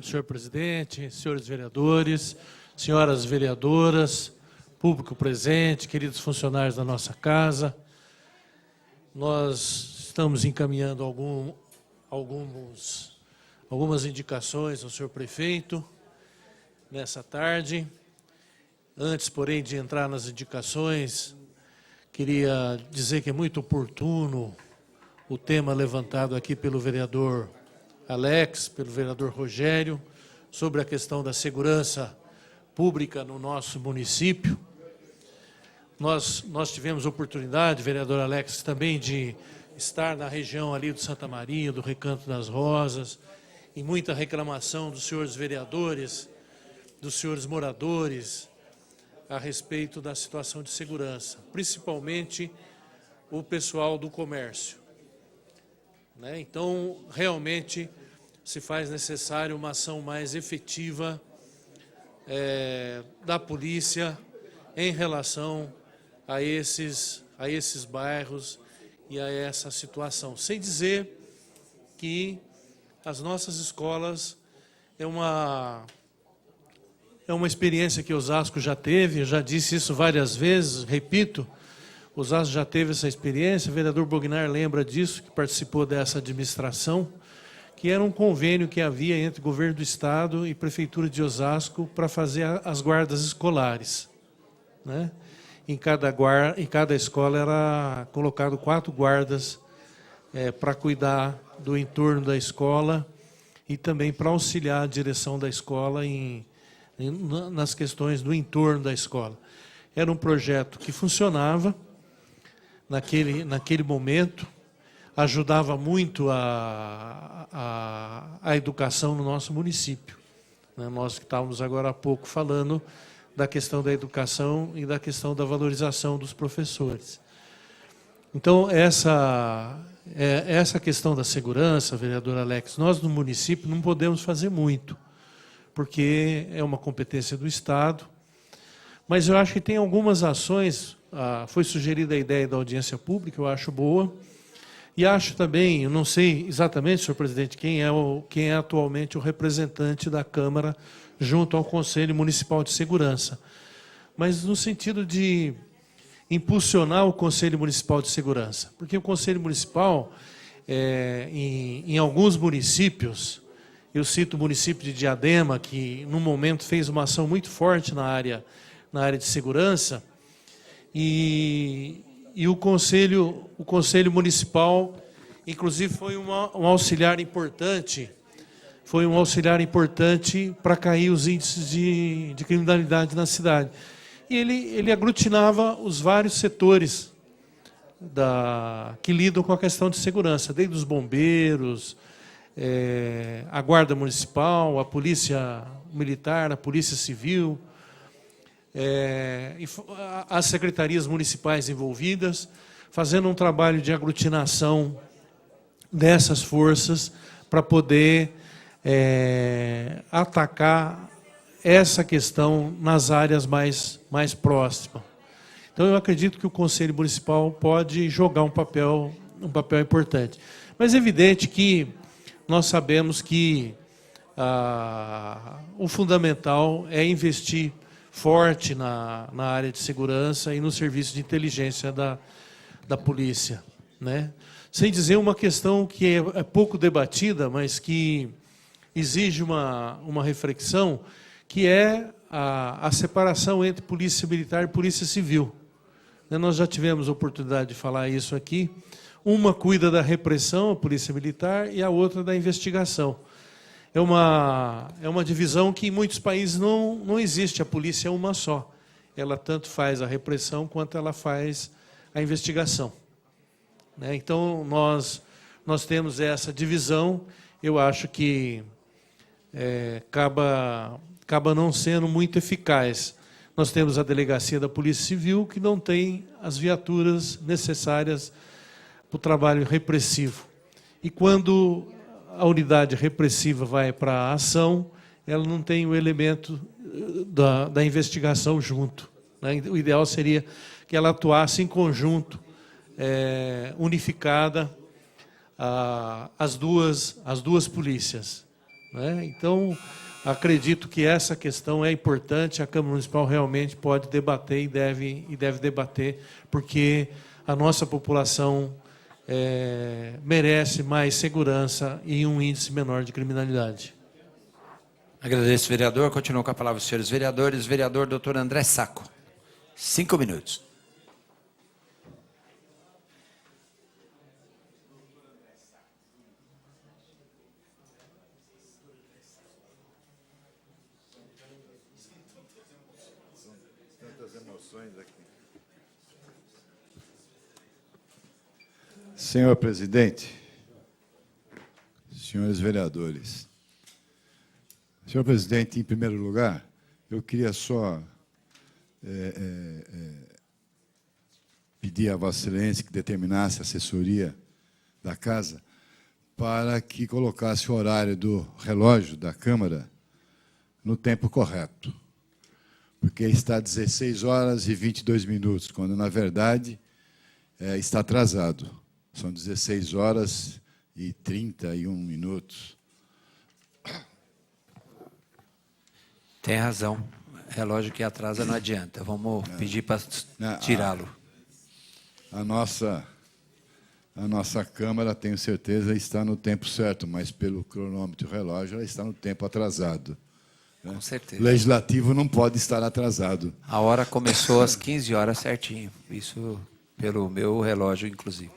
Senhor presidente, senhores vereadores, senhoras vereadoras, público presente, queridos funcionários da nossa casa, nós estamos encaminhando algumas indicações ao senhor prefeito nessa tarde. Antes, porém, de entrar nas indicações, Queria dizer que é muito oportuno o tema levantado aqui pelo vereador Alex, pelo vereador Rogério, sobre a questão da segurança pública no nosso município. Nós tivemos oportunidade, vereador Alex, também de estar na região ali do Santa Maria, do Recanto das Rosas, e muita reclamação dos senhores vereadores, dos senhores moradores, a respeito da situação de segurança, principalmente o pessoal do comércio, né? Então, realmente, se faz necessário uma ação mais efetiva da polícia em relação a esses bairros e a essa situação. Sem dizer que as nossas escolas é uma experiência que Osasco já teve, eu já disse isso várias vezes, repito, Osasco já teve essa experiência, o vereador Bognar lembra disso, que participou dessa administração, que era um convênio que havia entre o governo do Estado e Prefeitura de Osasco para fazer as guardas escolares, né? Em cada escola era colocado 4 guardas para cuidar do entorno da escola e também para auxiliar a direção da escola nas questões do entorno da escola. Era um projeto que funcionava naquele momento, ajudava muito a educação no nosso município, né? Nós que estávamos agora há pouco falando da questão da educação e da questão da valorização dos professores. Então, essa questão da segurança, vereador Alex, nós no município não podemos fazer muito, porque é uma competência do Estado, mas eu acho que tem algumas ações, foi sugerida a ideia da audiência pública, eu acho boa, e acho também, eu não sei exatamente, senhor presidente, quem é atualmente o representante da Câmara junto ao Conselho Municipal de Segurança, mas no sentido de impulsionar o Conselho Municipal de Segurança, porque o Conselho Municipal, em alguns municípios, eu cito o município de Diadema, que no momento fez uma ação muito forte na área de segurança, e o Conselho Municipal, inclusive, foi um auxiliar importante, para cair os índices de criminalidade na cidade. E ele aglutinava os vários setores que lidam com a questão de segurança, desde os bombeiros, a Guarda Municipal, a Polícia Militar, a Polícia Civil, as secretarias municipais envolvidas, fazendo um trabalho de aglutinação dessas forças para poder atacar essa questão nas áreas mais próximas. Então, eu acredito que o Conselho Municipal pode jogar um papel importante. Mas é evidente que nós sabemos que o fundamental é investir forte na área de segurança e no serviço de inteligência da polícia, né? Sem dizer uma questão que é pouco debatida, mas que exige uma reflexão, que é a separação entre polícia militar e polícia civil. Nós já tivemos a oportunidade de falar isso aqui. Uma cuida da repressão, a polícia militar, e a outra da investigação. É uma divisão que em muitos países não existe, a polícia é uma só. Ela tanto faz a repressão quanto ela faz a investigação, né? Então, nós temos essa divisão, eu acho que acaba não sendo muito eficaz. Nós temos a delegacia da Polícia Civil, que não tem as viaturas necessárias para o trabalho repressivo. E quando a unidade repressiva vai para a ação, ela não tem o elemento da investigação junto, né? O ideal seria que ela atuasse em conjunto, unificada, as duas polícias, né? Então, acredito que essa questão é importante, a Câmara Municipal realmente pode debater e deve debater, porque a nossa população merece mais segurança e um índice menor de criminalidade. Agradeço, vereador. Continuo com a palavra os senhores vereadores. Vereador doutor André Sacco. 5 minutos. Senhor presidente, senhores vereadores. Senhor presidente, em primeiro lugar, eu queria só pedir a Vossa Excelência que determinasse a assessoria da Casa para que colocasse o horário do relógio da Câmara no tempo correto, porque está 16 horas e 22 minutos, quando, na verdade, está atrasado. São 16 horas e 31 minutos. Tem razão. Relógio que atrasa não adianta. Vamos pedir para tirá-lo. A nossa Câmara, tenho certeza, está no tempo certo, mas pelo cronômetro e relógio, ela está no tempo atrasado. Né? Com certeza. O Legislativo não pode estar atrasado. A hora começou às 15 horas certinho. Isso pelo meu relógio, inclusive.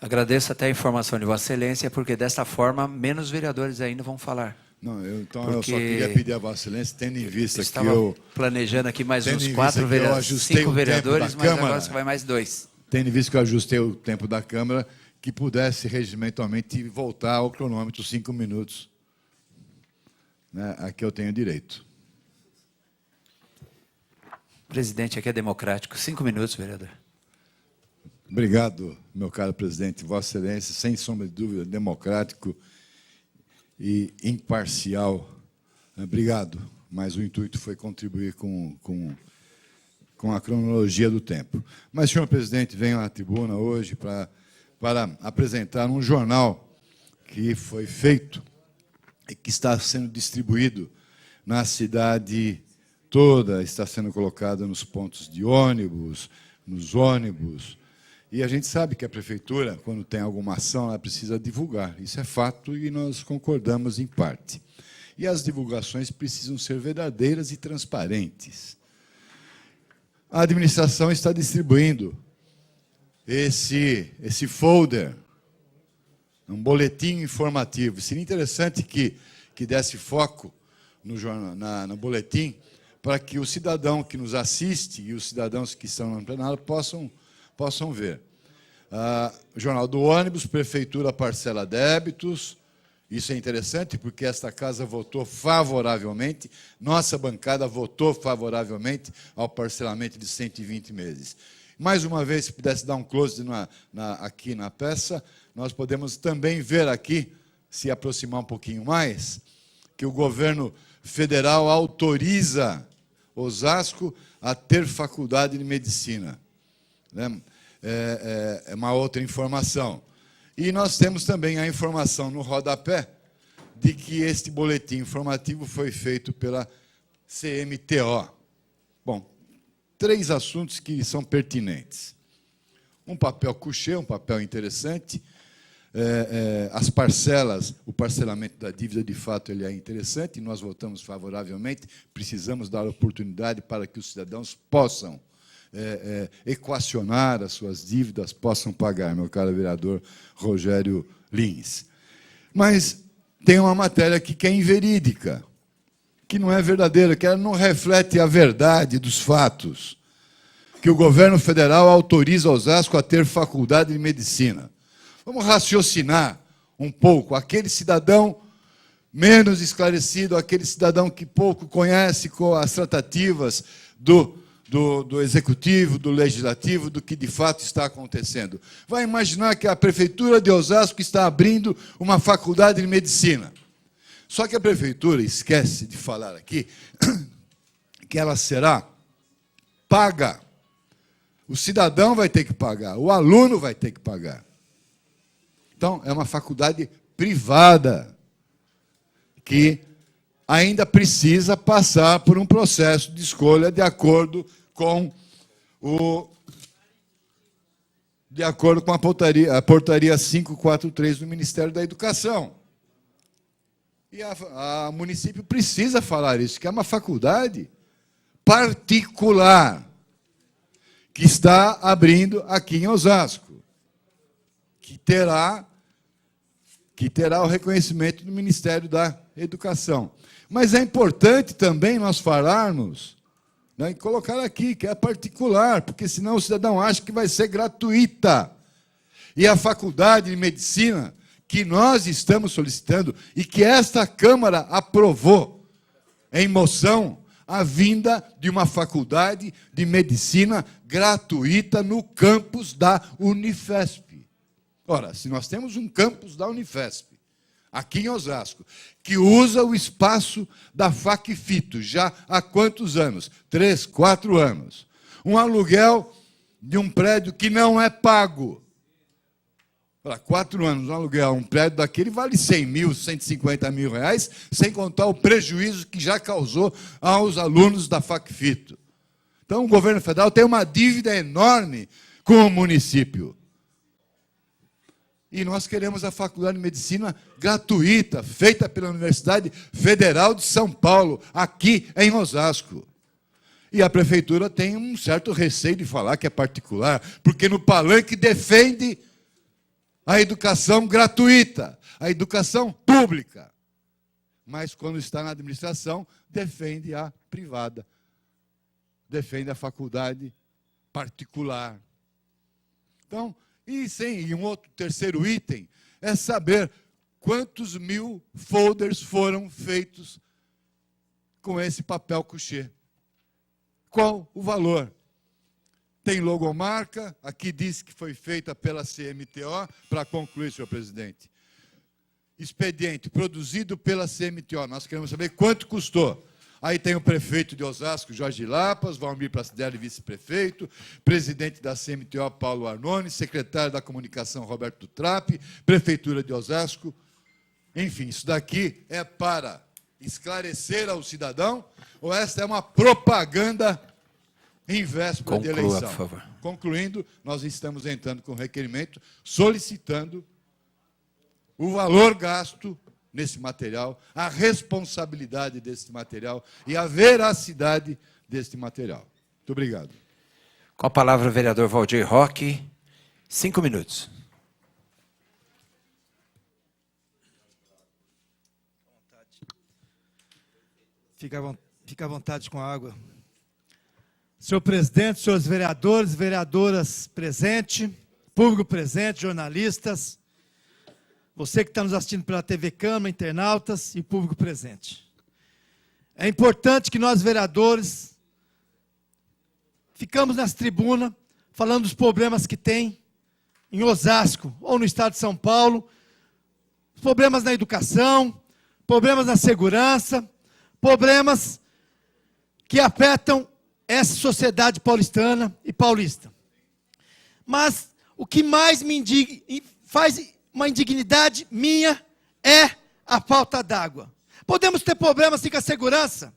Agradeço até a informação de Vossa Excelência, porque dessa forma menos vereadores ainda vão falar. Não, eu só queria pedir a Vossa Excelência, tendo em vista que eu planejando aqui mais uns 5 vereadores, mas agora só vai mais 2. Tendo em vista que eu ajustei o tempo da Câmara, que pudesse regimentalmente voltar ao cronômetro 5 minutos. Né? Aqui eu tenho direito. Presidente, aqui é democrático. 5 minutos, vereador. Obrigado, meu caro presidente. Vossa Excelência, sem sombra de dúvida, democrático e imparcial. Obrigado, mas o intuito foi contribuir com a cronologia do tempo. Mas, senhor presidente, venho à tribuna hoje para apresentar um jornal que foi feito e que está sendo distribuído na cidade toda, está sendo colocado nos pontos de ônibus, nos ônibus. E a gente sabe que a prefeitura, quando tem alguma ação, ela precisa divulgar. Isso é fato e nós concordamos em parte. E as divulgações precisam ser verdadeiras e transparentes. A administração está distribuindo esse folder, um boletim informativo. Seria interessante que desse foco no boletim para que o cidadão que nos assiste e os cidadãos que estão no plenário possam ver. Jornal do ônibus, Prefeitura parcela débitos. Isso é interessante, porque esta casa votou favoravelmente, nossa bancada votou favoravelmente ao parcelamento de 120 meses. Mais uma vez, se pudesse dar um close aqui na peça, nós podemos também ver aqui, se aproximar um pouquinho mais, que o governo federal autoriza Osasco a ter faculdade de medicina. Né? É uma outra informação. E nós temos também a informação no rodapé de que este boletim informativo foi feito pela CMTO. Bom, 3 assuntos que são pertinentes. Um papel couché, um papel interessante. As parcelas, o parcelamento da dívida, de fato, ele é interessante, nós votamos favoravelmente, precisamos dar oportunidade para que os cidadãos possam equacionar as suas dívidas, possam pagar, meu caro vereador Rogério Lins. Mas tem uma matéria aqui que é inverídica, que não é verdadeira, que ela não reflete a verdade dos fatos, que o governo federal autoriza Osasco a ter faculdade de medicina. Vamos raciocinar um pouco. Aquele cidadão menos esclarecido, aquele cidadão que pouco conhece as tratativas do Executivo, do Legislativo, do que de fato está acontecendo. Vai imaginar que a Prefeitura de Osasco está abrindo uma faculdade de medicina. Só que a Prefeitura esquece de falar aqui que ela será paga. O cidadão vai ter que pagar, o aluno vai ter que pagar. Então, é uma faculdade privada que ainda precisa passar por um processo de escolha de acordo com a portaria 543 do Ministério da Educação. E a município precisa falar isso, que é uma faculdade particular que está abrindo aqui em Osasco, que terá que terá o reconhecimento do Ministério da Educação. Mas é importante também nós falarmos, né, e colocar aqui, que é particular, porque senão o cidadão acha que vai ser gratuita. E a Faculdade de Medicina, que nós estamos solicitando, e que esta Câmara aprovou em moção, a vinda de uma faculdade de medicina gratuita no campus da Unifesp. Ora, se nós temos um campus da Unifesp, aqui em Osasco, que usa o espaço da Facfito já há quantos anos? 3, 4 anos. Um aluguel de um prédio que não é pago. Olha, 4 anos, um aluguel, um prédio daquele vale 100 mil, 150 mil reais, sem contar o prejuízo que já causou aos alunos da Facfito. Então, o governo federal tem uma dívida enorme com o município. E nós queremos a Faculdade de Medicina gratuita, feita pela Universidade Federal de São Paulo, aqui em Osasco. E a prefeitura tem um certo receio de falar que é particular, porque no palanque defende a educação gratuita, a educação pública. Mas, quando está na administração, defende a privada, defende a faculdade particular. Então, e um outro terceiro item é saber quantos mil folders foram feitos com esse papel couché. Qual o valor? Tem logomarca, aqui diz que foi feita pela CMTO, para concluir, senhor presidente. Expediente produzido pela CMTO, nós queremos saber quanto custou. Aí tem o prefeito de Osasco, Jorge Lapas, Valmir Pracidelli, vice-prefeito, presidente da CMTO, Paulo Arnone, secretário da Comunicação, Roberto Trapp, Prefeitura de Osasco. Enfim, isso daqui é para esclarecer ao cidadão, ou esta é uma propaganda em véspera de eleição? Por favor. Concluindo, nós estamos entrando com requerimento, solicitando o valor gasto nesse material, a responsabilidade desse material e a veracidade desse material. Muito obrigado. Com a palavra o vereador Valdir Roque, 5 minutos. Fica à vontade com a água. Senhor presidente, senhores vereadores, vereadoras presentes, público presente, jornalistas, você que está nos assistindo pela TV Câmara, internautas e público presente. É importante que nós, vereadores, ficamos nessa tribuna falando dos problemas que tem em Osasco ou no estado de São Paulo, problemas na educação, problemas na segurança, problemas que afetam essa sociedade paulistana e paulista. Mas o que mais me faz uma indignidade minha é a falta d'água. Podemos ter problemas sim com a segurança,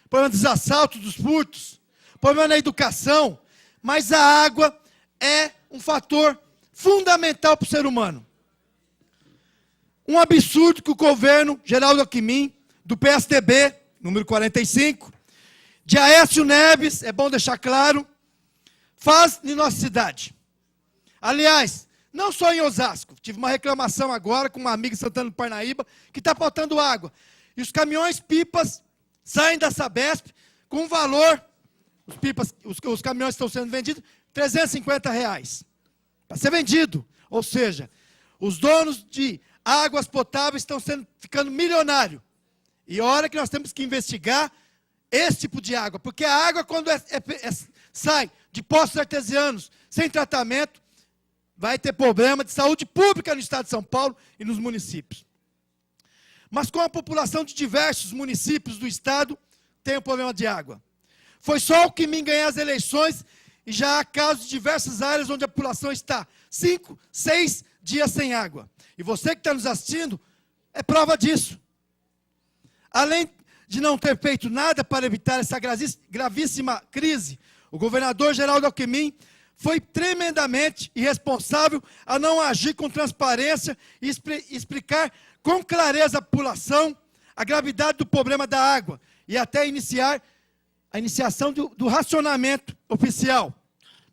problema dos assaltos, dos furtos, problema na educação, mas a água é um fator fundamental para o ser humano. Um absurdo que o governo Geraldo Alckmin, do PSDB, número 45, de Aécio Neves, é bom deixar claro, faz em nossa cidade. Aliás, não só em Osasco, tive uma reclamação agora com uma amiga em Santana do Parnaíba, que está faltando água. E os caminhões-pipas saem da Sabesp com um valor, os caminhões estão sendo vendidos, R$350, para ser vendido. Ou seja, os donos de águas potáveis estão ficando milionários. E a hora que nós temos que investigar esse tipo de água, porque a água, quando sai de poços artesianos, sem tratamento, vai ter problema de saúde pública no estado de São Paulo e nos municípios. Mas com a população de diversos municípios do estado, tem um problema de água. Foi só o que me ganhar as eleições e já há casos de diversas áreas onde a população está 5, 6 dias sem água. E você que está nos assistindo, é prova disso. Além de não ter feito nada para evitar essa gravíssima crise, o governador Geraldo Alckmin foi tremendamente irresponsável a não agir com transparência e explicar com clareza à população a gravidade do problema da água e até a iniciação do racionamento oficial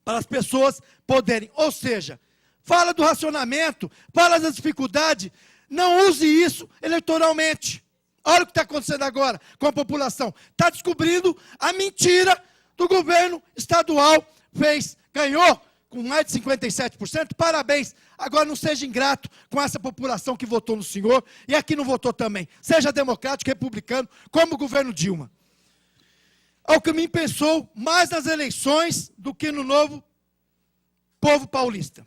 para as pessoas poderem. Ou seja, fala do racionamento, fala das dificuldades, Não use isso eleitoralmente. Olha o que está acontecendo agora com a população. Está descobrindo a mentira do governo estadual. Ganhou com mais de 57%. Parabéns. Agora não seja ingrato com essa população que votou no senhor e a que não votou também. Seja democrático, republicano, como o governo Dilma. Alckmin pensou mais nas eleições do que no novo povo paulista.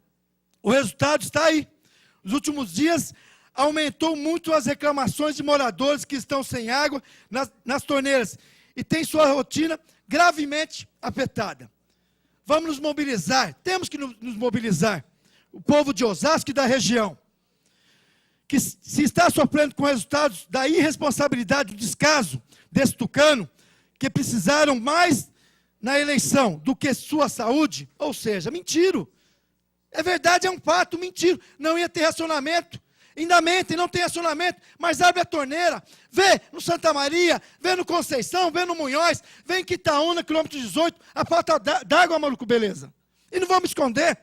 O resultado está aí. Nos últimos dias, aumentou muito as reclamações de moradores que estão sem água nas torneiras e tem sua rotina gravemente afetada. Vamos nos mobilizar, temos que nos mobilizar. O povo de Osasco e da região, que se está sofrendo com resultados da irresponsabilidade, do descaso desse tucano, que precisaram mais na eleição do que sua saúde, ou seja, mentiro. É verdade, é um fato, mentiro. Não ia ter racionamento. Ainda mentem, não tem racionamento, mas abre a torneira, vê no Santa Maria, vê no Conceição, vê no Munhoz, vê em Quitaúna, quilômetro 18, a falta d'água, maluco, beleza. E não vamos esconder.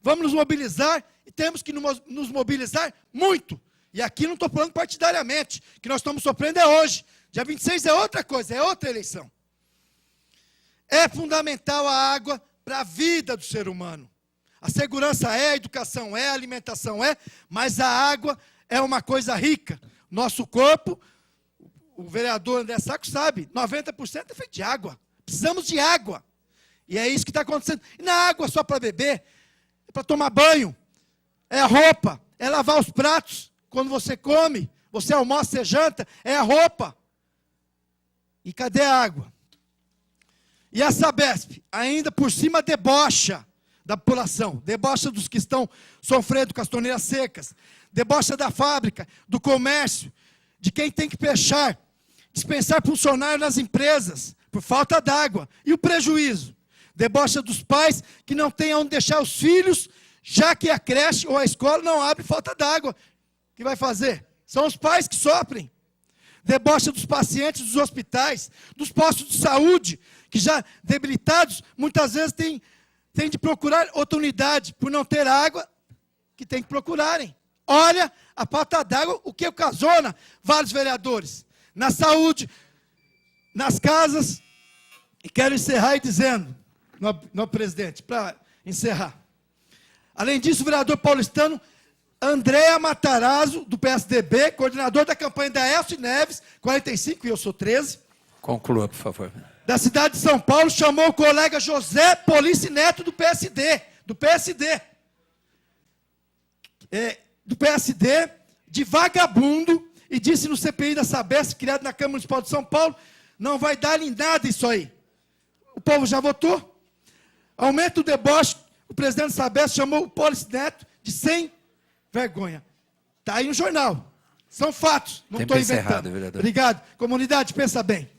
Vamos nos mobilizar, e temos que nos mobilizar muito. E aqui não estou falando partidariamente, o que nós estamos sofrendo é hoje. Dia 26 é outra coisa, é outra eleição. É fundamental a água para a vida do ser humano. A segurança é, a educação é, a alimentação é, mas a água é uma coisa rica. Nosso corpo, o vereador André Saco sabe, 90% é feito de água. Precisamos de água. E é isso que está acontecendo. E não é água só para beber, é para tomar banho, é a roupa, é lavar os pratos. Quando você come, você almoça, você janta, é a roupa. E cadê a água? E a Sabesp, ainda por cima, debocha da população, debocha dos que estão sofrendo com as torneiras secas, debocha da fábrica, do comércio, de quem tem que fechar, dispensar funcionários nas empresas, por falta d'água, e o prejuízo, debocha dos pais que não têm onde deixar os filhos, já que a creche ou a escola não abre falta d'água, o que vai fazer? São os pais que sofrem, debocha dos pacientes dos hospitais, dos postos de saúde, que já debilitados, muitas vezes tem de procurar outra unidade, por não ter água, que tem que procurarem. Olha a falta d'água, o que ocasiona vários vereadores. Na saúde, nas casas, e quero encerrar aí dizendo, no presidente, para encerrar. Além disso, o vereador paulistano, Andréa Matarazzo, do PSDB, coordenador da campanha da Elcio Neves, 45, e eu sou 13. Conclua, por favor. Da cidade de São Paulo, chamou o colega José Police Neto do PSD, de vagabundo, e disse no CPI da Sabesp, criado na Câmara Municipal de São Paulo, não vai dar em nada isso aí. O povo já votou. Aumenta o deboche, o presidente da Sabesp chamou o Police Neto de sem vergonha. Está aí no jornal. São fatos, não estou inventando. Vereador. Obrigado. Comunidade, pensa bem.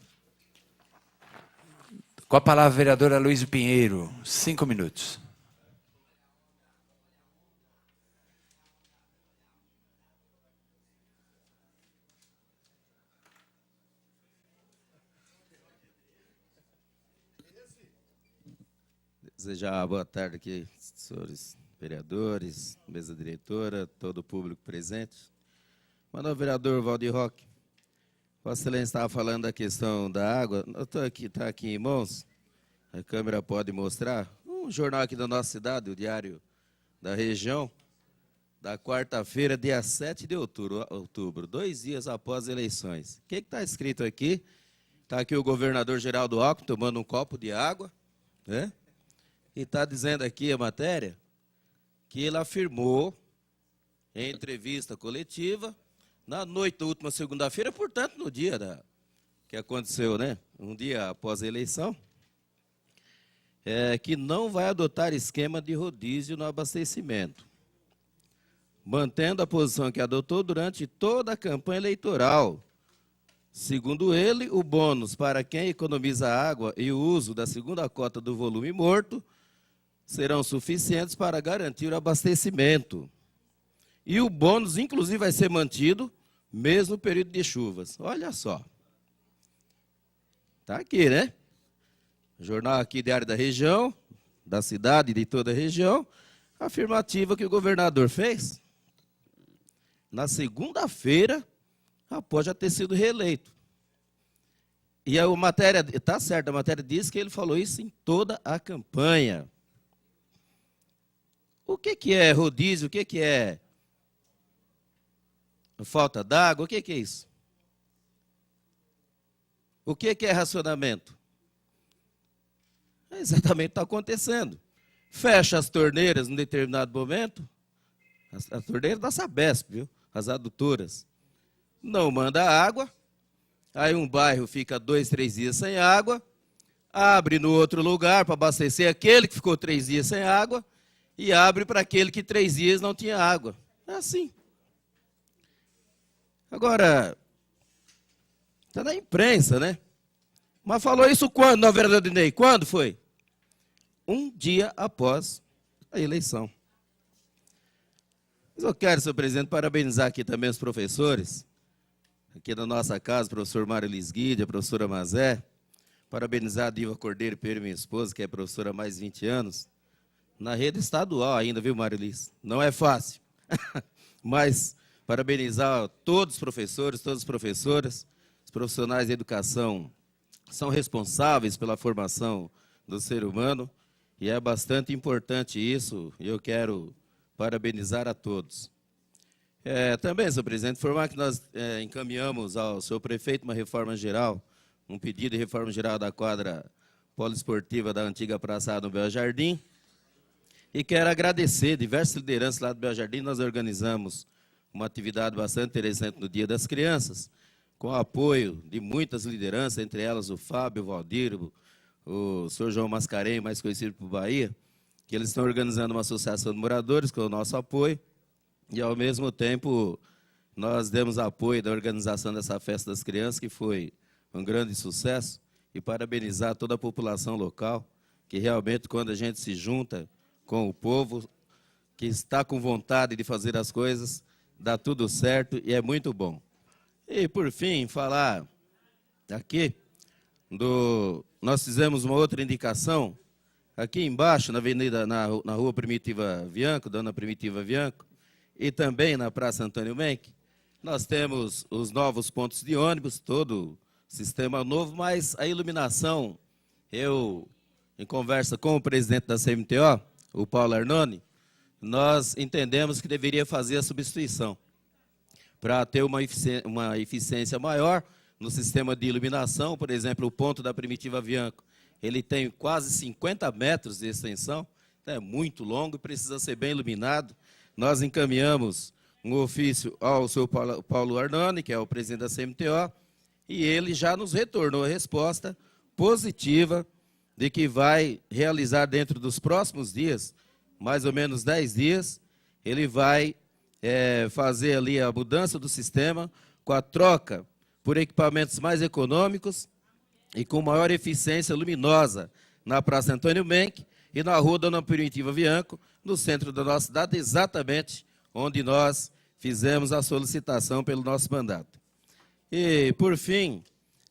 Com a palavra, vereador Aloysio Pinheiro, 5 minutos. Desejar boa tarde aqui, senhores vereadores, mesa diretora, todo o público presente. Mano, vereador Valdir Roque. Vossa Excelência estava falando da questão da água. Está aqui em mãos, a câmera pode mostrar, um jornal aqui da nossa cidade, o Diário da Região, da quarta-feira, dia 7 de outubro, 2 dias após as eleições. O que está escrito aqui? Está aqui o governador Geraldo Alckmin tomando um copo de água, né? E está dizendo aqui a matéria que ele afirmou, em entrevista coletiva, na noite da última segunda-feira, portanto, no dia que aconteceu, né, um dia após a eleição, que não vai adotar esquema de rodízio no abastecimento, mantendo a posição que adotou durante toda a campanha eleitoral. Segundo ele, o bônus para quem economiza água e o uso da segunda cota do volume morto serão suficientes para garantir o abastecimento. E o bônus, inclusive, vai ser mantido mesmo no período de chuvas. Olha só. Está aqui, né? Jornal aqui Diário da Região, da cidade e de toda a região, afirmativa que o governador fez. na segunda-feira, após já ter sido reeleito. E a matéria, está certo, a matéria diz que ele falou isso em toda a campanha. O que é rodízio? O que é falta d'água? O que é isso? O que é racionamento? É exatamente o que está acontecendo. Fecha as torneiras em determinado momento, as torneiras da Sabesp, viu? As adutoras. Não manda água, aí um bairro fica 2, 3 dias sem água, abre no outro lugar para abastecer aquele que ficou 3 dias sem água e abre para aquele que 3 dias não tinha água. É assim. Agora, está na imprensa, né? Mas falou isso quando, não, vereador Dinei? Quando foi? Um dia após a eleição. Mas eu quero, senhor presidente, parabenizar aqui também os professores, aqui da nossa casa, o professor Mário Lisguide, a professora Mazé, parabenizar a Diva Cordeiro Pereira, minha esposa, que é professora há mais de 20 anos, na rede estadual ainda, viu, Mário Liz? Não é fácil, mas parabenizar todos os professores, todas as professoras, os profissionais de educação são responsáveis pela formação do ser humano, e é bastante importante isso, e eu quero parabenizar a todos. Também, senhor presidente, informar que nós encaminhamos ao senhor prefeito uma reforma geral, um pedido de reforma geral da quadra poliesportiva da antiga Praça do Bel Jardim, e quero agradecer diversas lideranças lá do Bel Jardim. Nós organizamos uma atividade bastante interessante no Dia das Crianças, com o apoio de muitas lideranças, entre elas o Fábio, o Valdir, o senhor João Mascarenhas, mais conhecido por Bahia, que eles estão organizando uma associação de moradores com o nosso apoio, e, ao mesmo tempo, nós demos apoio da organização dessa festa das crianças, que foi um grande sucesso, e parabenizar toda a população local, que realmente, quando a gente se junta com o povo, que está com vontade de fazer as coisas, dá tudo certo e é muito bom. E, por fim, falar aqui, nós fizemos uma outra indicação, aqui embaixo, na avenida, na rua Primitiva Bianco, Dona Primitiva Bianco, e também na Praça Antônio Menck, nós temos os novos pontos de ônibus, todo sistema novo, mas a iluminação, eu, em conversa com o presidente da CMTO, o Paulo Arnone, nós entendemos que deveria fazer a substituição, para ter uma eficiência maior no sistema de iluminação. Por exemplo, o ponto da Primitiva Bianco, ele tem quase 50 metros de extensão, é muito longo e precisa ser bem iluminado. Nós encaminhamos um ofício ao senhor Paulo Arnone, que é o presidente da CMTO, e ele já nos retornou a resposta positiva de que vai realizar dentro dos próximos dias, mais ou menos 10 dias, ele vai fazer ali a mudança do sistema com a troca por equipamentos mais econômicos e com maior eficiência luminosa na Praça Antônio Menck e na Rua Dona Primitiva Bianco, no centro da nossa cidade, exatamente onde nós fizemos a solicitação pelo nosso mandato. E, por fim,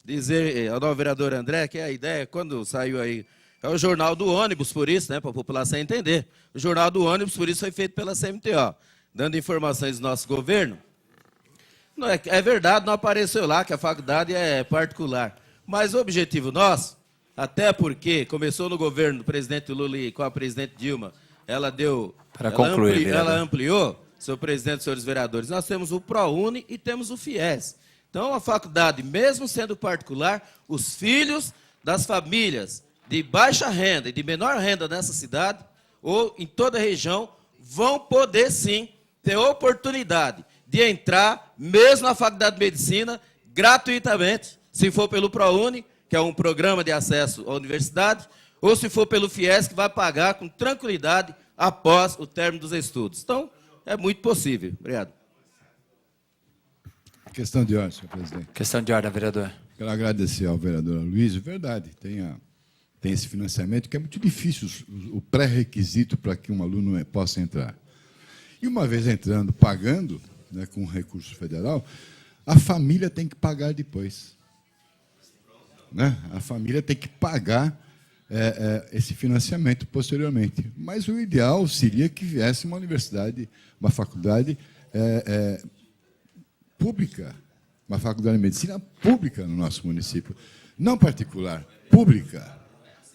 dizer ao novo vereador André que a ideia, quando saiu aí, é o jornal do ônibus, por isso, né, para a população entender. O jornal do ônibus, por isso, foi feito pela CMTO, dando informações do nosso governo. Não é verdade, não apareceu lá que a faculdade é particular. Mas o objetivo nosso, até porque começou no governo do presidente Lula e com a presidente Dilma, ela ampliou, senhor presidente, senhores vereadores, nós temos o ProUni e temos o FIES. Então, a faculdade, mesmo sendo particular, os filhos das famílias de baixa renda e de menor renda nessa cidade, ou em toda a região, vão poder, sim, ter oportunidade de entrar, mesmo na faculdade de medicina, gratuitamente, se for pelo ProUni, que é um programa de acesso à universidade, ou se for pelo FIES, que vai pagar com tranquilidade após o término dos estudos. Então, é muito possível. Obrigado. Questão de ordem, senhor presidente. Questão de ordem, vereador. Quero agradecer ao vereador Aloysio. Verdade, tem esse financiamento, que é muito difícil, o pré-requisito para que um aluno possa entrar. E uma vez entrando, pagando, né, com recurso federal, a família tem que pagar depois. Né? A família tem que pagar esse financiamento posteriormente. Mas o ideal seria que viesse uma universidade, uma faculdade pública, uma faculdade de medicina pública no nosso município, não particular, pública.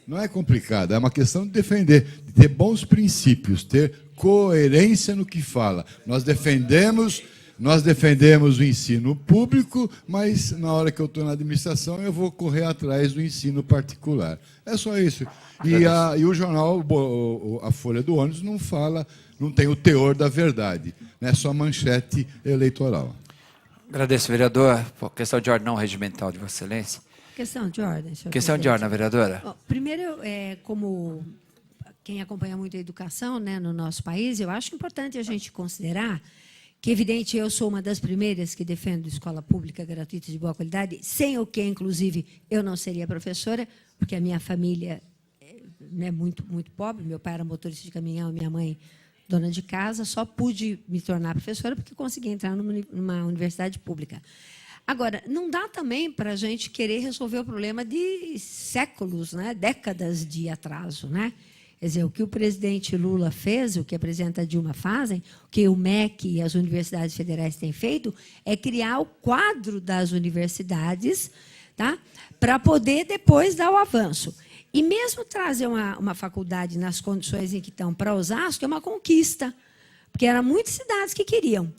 Não é complicado, é uma questão de defender, de ter bons princípios, ter coerência no que fala. Nós defendemos o ensino público, mas na hora que eu estou na administração eu vou correr atrás do ensino particular. É só isso. E o jornal, a Folha do Ônibus, não fala, não tem o teor da verdade, é só manchete eleitoral. Agradeço, vereador. Por questão de ordem não regimental de Vossa Excelência. Questão de ordem, senhor Questão de presidente. ordem, vereadora. Bom, primeiro, como quem acompanha muito a educação, né, no nosso país, eu acho importante a gente considerar que, evidente, eu sou uma das primeiras que defendo escola pública gratuita de boa qualidade, sem o que, inclusive, eu não seria professora, porque a minha família é muito pobre, meu pai era motorista de caminhão, minha mãe dona de casa, só pude me tornar professora porque consegui entrar numa universidade pública. Agora, não dá também para a gente querer resolver o problema de séculos, né, décadas de atraso, né? Quer dizer, o que o presidente Lula fez, o que a presidenta Dilma fazem, o que o MEC e as universidades federais têm feito, é criar o quadro das universidades, tá, para poder depois dar o avanço. E mesmo trazer uma faculdade nas condições em que estão para Osasco é uma conquista, porque eram muitas cidades que queriam.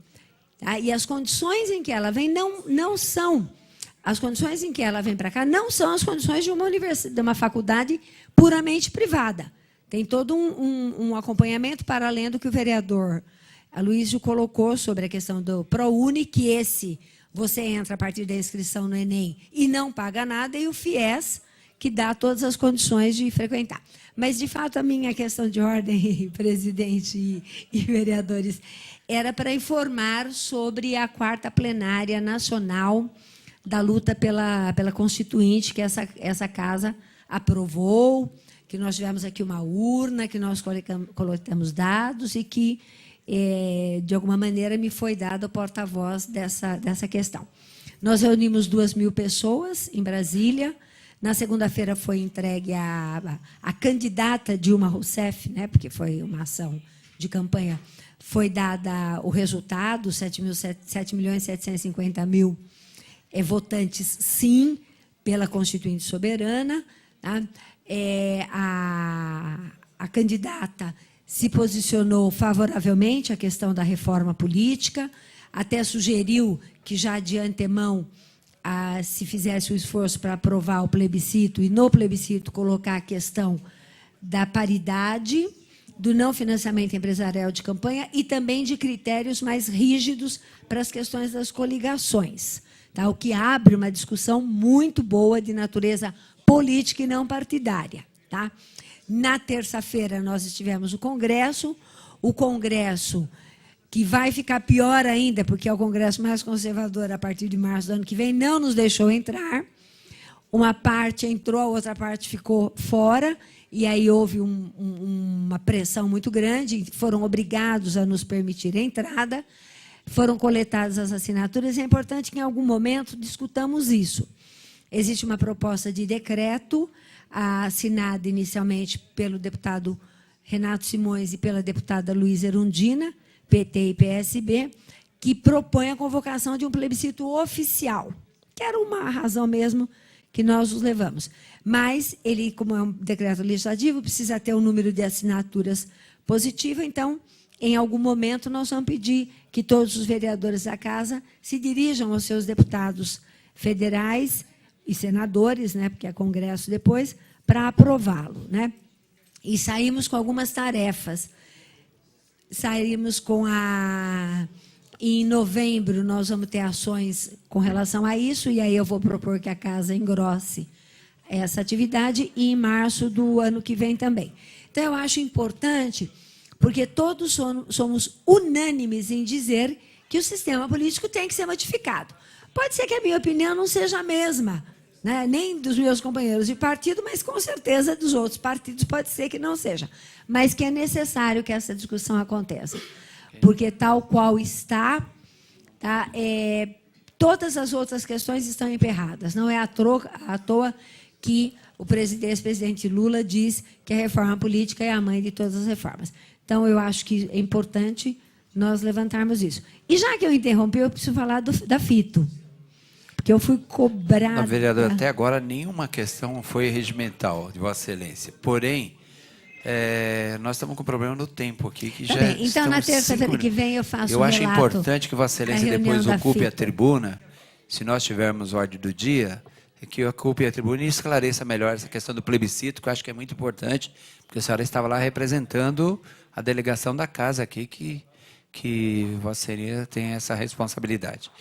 Tá? E as condições em que ela vem não são... As condições em que ela vem para cá não são as condições de uma faculdade puramente privada. Tem todo um acompanhamento para além do que o vereador Aloysio colocou sobre a questão do ProUni, que você entra a partir da inscrição no Enem e não paga nada, e o FIES, que dá todas as condições de frequentar. Mas, de fato, a minha questão de ordem, presidente e vereadores, era para informar sobre a 4ª plenária nacional da luta pela Constituinte, que essa casa aprovou, que nós tivemos aqui uma urna, que nós coletamos dados e que, de alguma maneira, me foi dado o porta-voz dessa questão. Nós reunimos 2.000 pessoas em Brasília. Na segunda-feira foi entregue a candidata Dilma Rousseff, né, porque foi uma ação de campanha, foi dada o resultado, 7.750.000 votantes, sim, pela Constituinte Soberana. Tá? A candidata se posicionou favoravelmente à questão da reforma política, até sugeriu que já de antemão se fizesse o esforço para aprovar o plebiscito e no plebiscito colocar a questão da paridade, do não financiamento empresarial de campanha e também de critérios mais rígidos para as questões das coligações, tá? O que abre uma discussão muito boa de natureza política e não partidária. Tá? Na terça-feira, nós estivemos no Congresso, que vai ficar pior ainda, porque é o Congresso mais conservador a partir de março do ano que vem, não nos deixou entrar. Uma parte entrou, a outra parte ficou fora, e aí houve uma pressão muito grande, foram obrigados a nos permitir a entrada, foram coletadas as assinaturas, e é importante que, em algum momento, discutamos isso. Existe uma proposta de decreto, assinada inicialmente pelo deputado Renato Simões e pela deputada Luísa Erundina, PT e PSB, que propõe a convocação de um plebiscito oficial, que era uma razão mesmo que nós os levamos. Mas ele, como é um decreto legislativo, precisa ter um número de assinaturas positivo, então, em algum momento, nós vamos pedir que todos os vereadores da casa se dirijam aos seus deputados federais e senadores, né, porque é Congresso depois, para aprová-lo, né? E saímos com algumas tarefas. Saímos com em novembro, nós vamos ter ações com relação a isso, e aí eu vou propor que a casa engrosse essa atividade, e em março do ano que vem também. Então, eu acho importante, porque todos somos unânimes em dizer que o sistema político tem que ser modificado. Pode ser que a minha opinião não seja a mesma, né, nem dos meus companheiros de partido, mas com certeza dos outros partidos pode ser que não seja. Mas que é necessário que essa discussão aconteça. Porque, tal qual está, tá, todas as outras questões estão emperradas. Não é à toa que o ex-presidente Lula diz que a reforma política é a mãe de todas as reformas. Então, eu acho que é importante nós levantarmos isso. E já que eu interrompi, eu preciso falar da fito. Porque eu fui cobrada. Não, vereador, até agora nenhuma questão foi regimental, de Vossa Excelência. Porém, nós estamos com um problema no tempo aqui, que Tá já bem. Então, na estamos terça-feira que vem, eu faço Eu um acho relato importante que Vossa da Excelência reunião depois da ocupe a fito. tribuna, se nós tivermos ordem do dia, que ocupe a tribuna e esclareça melhor essa questão do plebiscito, que eu acho que é muito importante, porque a senhora estava lá representando a delegação da casa aqui, que Vossa Excelência tem essa responsabilidade.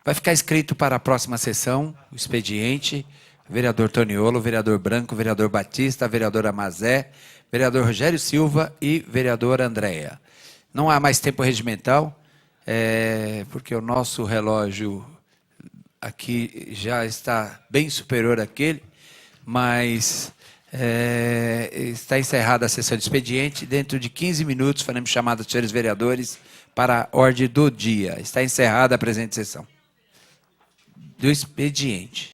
Vai ficar escrito para a próxima sessão o expediente, vereador Toniolo, vereador Branco, vereador Batista, vereadora Mazé, vereador Rogério Silva e vereadora Andréia. Não há mais tempo regimental, porque o nosso relógio aqui já está bem superior àquele, mas está encerrada a sessão de expediente. Dentro de 15 minutos faremos chamada dos senhores vereadores para a ordem do dia. Está encerrada a presente sessão do expediente.